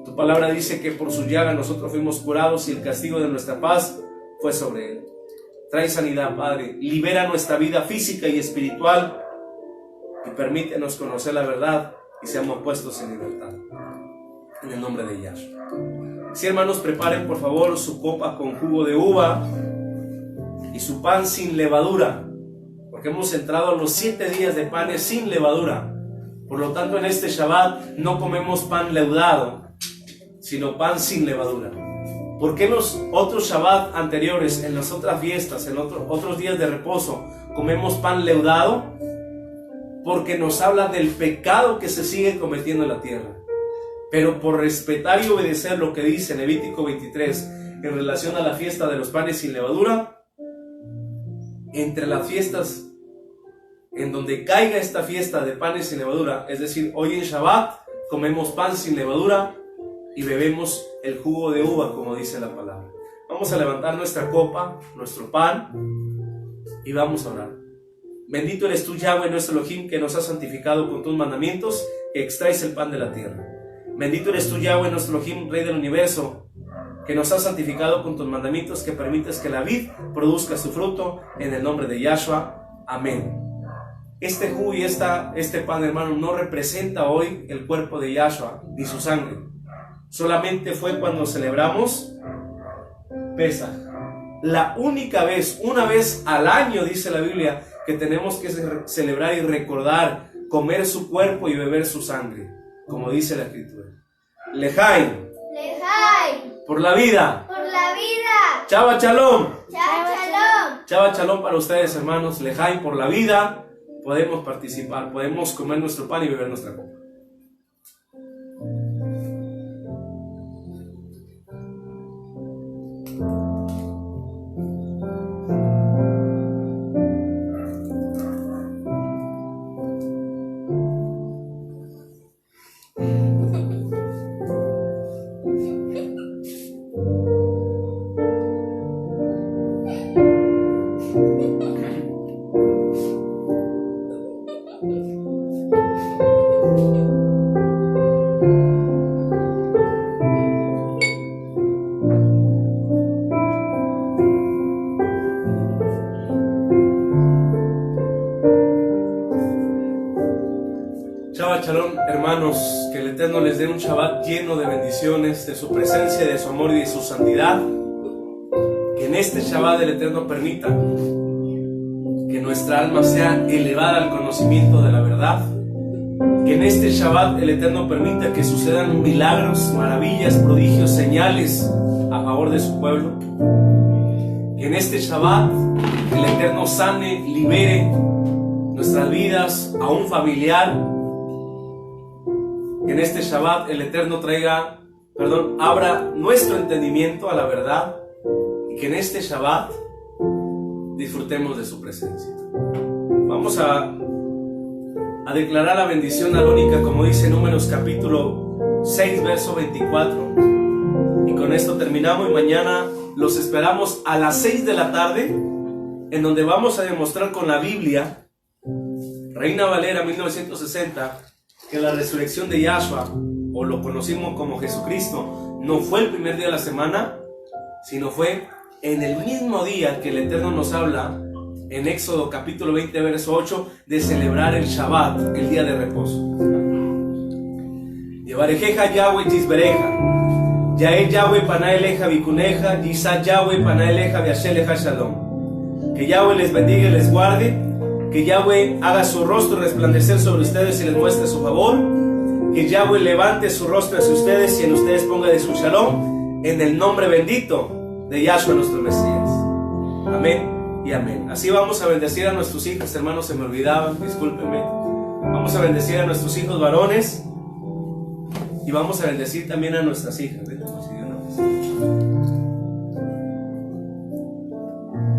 Tu Tu palabra dice que por su llaga nosotros fuimos curados y el castigo de nuestra paz fue sobre él. Trae sanidad, Padre. Libera nuestra vida física y espiritual y permítenos conocer la verdad y seamos puestos en libertad. En el nombre de Yahshua. Si hermanos, preparen por favor su copa con jugo de uva y su pan sin levadura, porque hemos entrado a los 7 días de panes sin levadura. Por lo tanto, en este Shabbat no comemos pan leudado, sino pan sin levadura. ¿Por qué en los otros Shabbat anteriores, en las otras fiestas, en otros días de reposo, comemos pan leudado? Porque nos habla del pecado que se sigue cometiendo en la tierra. Pero por respetar y obedecer lo que dice Levítico 23 en relación a la fiesta de los panes sin levadura, entre las fiestas en donde caiga esta fiesta de panes sin levadura, es decir, hoy en Shabbat comemos pan sin levadura y bebemos el jugo de uva, como dice la palabra. Vamos a levantar nuestra copa, nuestro pan, y vamos a orar. Bendito eres tú, Yahweh, nuestro Elohim, que nos has santificado con tus mandamientos, que extraes el pan de la tierra. Bendito eres tú, Yahweh, nuestro Elohim, Rey del universo, que nos has santificado con tus mandamientos, que permites que la vid produzca su fruto, en el nombre de Yahshua. Amén. Este jugo y este pan, hermano, no representa hoy el cuerpo de Yahshua ni su sangre. Solamente fue cuando celebramos Pesaj. La única vez, una vez al año, dice la Biblia, que tenemos que celebrar y recordar, comer su cuerpo y beber su sangre, como dice la Escritura. Lejaim. Lejaim. Por la vida. Por la vida. Chava Shalom. Chava Shalom. Chava Shalom para ustedes, hermanos. Lejaim por la vida. Podemos participar, podemos comer nuestro pan y beber nuestra copa. Shalom, hermanos, que el Eterno les dé un Shabbat lleno de bendiciones, de su presencia, de su amor y de su santidad. Que en este Shabbat el Eterno permita que nuestra alma sea elevada al conocimiento de la verdad. Que en este Shabbat el Eterno permita que sucedan milagros, maravillas, prodigios, señales a favor de su pueblo. Que en este Shabbat el Eterno sane, libere nuestras vidas a un familiar. Que en este Shabbat el Eterno abra nuestro entendimiento a la verdad y que en este Shabbat disfrutemos de su presencia. Vamos a declarar la bendición arónica, como dice Números capítulo 6, verso 24. Y con esto terminamos y mañana los esperamos a las 6 de la tarde, en donde vamos a demostrar con la Biblia, Reina Valera 1960, que la resurrección de Yahshua, o lo conocimos como Jesucristo, no fue el primer día de la semana, sino fue en el mismo día que el Eterno nos habla en Éxodo capítulo 20, verso 8, de celebrar el Shabbat, el día de reposo. Yevarejeja Yahweh Yisbereja, Yael Yahweh Panaeleja Vikuneja, Yisad Yahweh Panaeleja Viasheleja Shalom. Que Yahweh les bendiga y les guarde. Que Yahweh haga su rostro resplandecer sobre ustedes y les muestre su favor. Que Yahweh levante su rostro hacia ustedes y en ustedes ponga de su shalom, en el nombre bendito de Yahshua nuestro Mesías. Amén y amén. Así vamos a bendecir a nuestros hijos, hermanos, se me olvidaban, discúlpenme. Vamos a bendecir a nuestros hijos varones y vamos a bendecir también a nuestras hijas.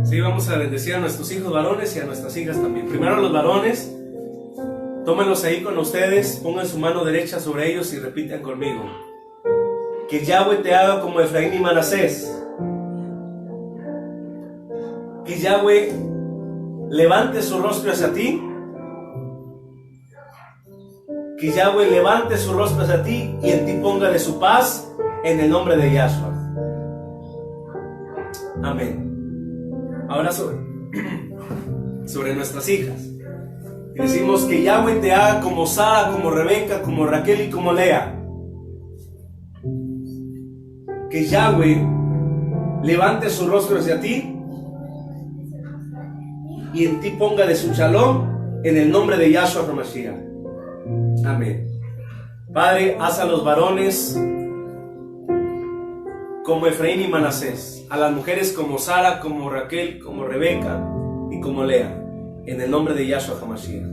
Sí, vamos a bendecir a nuestros hijos varones y a nuestras hijas también. Primero a los varones, tómenlos ahí con ustedes, pongan su mano derecha sobre ellos y repitan conmigo. Que Yahweh te haga como Efraín y Manasés. Que Yahweh levante su rostro hacia ti. Que Yahweh levante su rostro hacia ti y en ti ponga de su paz en el nombre de Yahshua. Amén. Ahora sobre nuestras hijas. Y decimos que Yahweh te haga como Sara, como Rebeca, como Raquel y como Lea. Que Yahweh levante su rostro hacia ti y en ti ponga de su shalom en el nombre de Yahshua HaMashiach. Amén. Padre, haz a los varones como Efraín y Manasés, a las mujeres como Sara, como Raquel, como Rebeca y como Lea, en el nombre de Yahshua HaMashiach.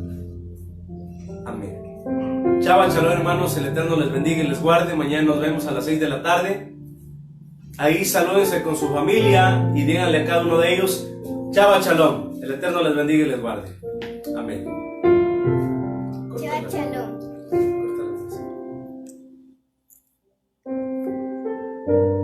Amén. Shabbat shalom, hermanos, el Eterno les bendiga y les guarde. Mañana nos vemos a las 6 de la tarde. Ahí salúdense con su familia y díganle a cada uno de ellos, Shabbat shalom, el Eterno les bendiga y les guarde. Amén. Shabbat shalom. Corta la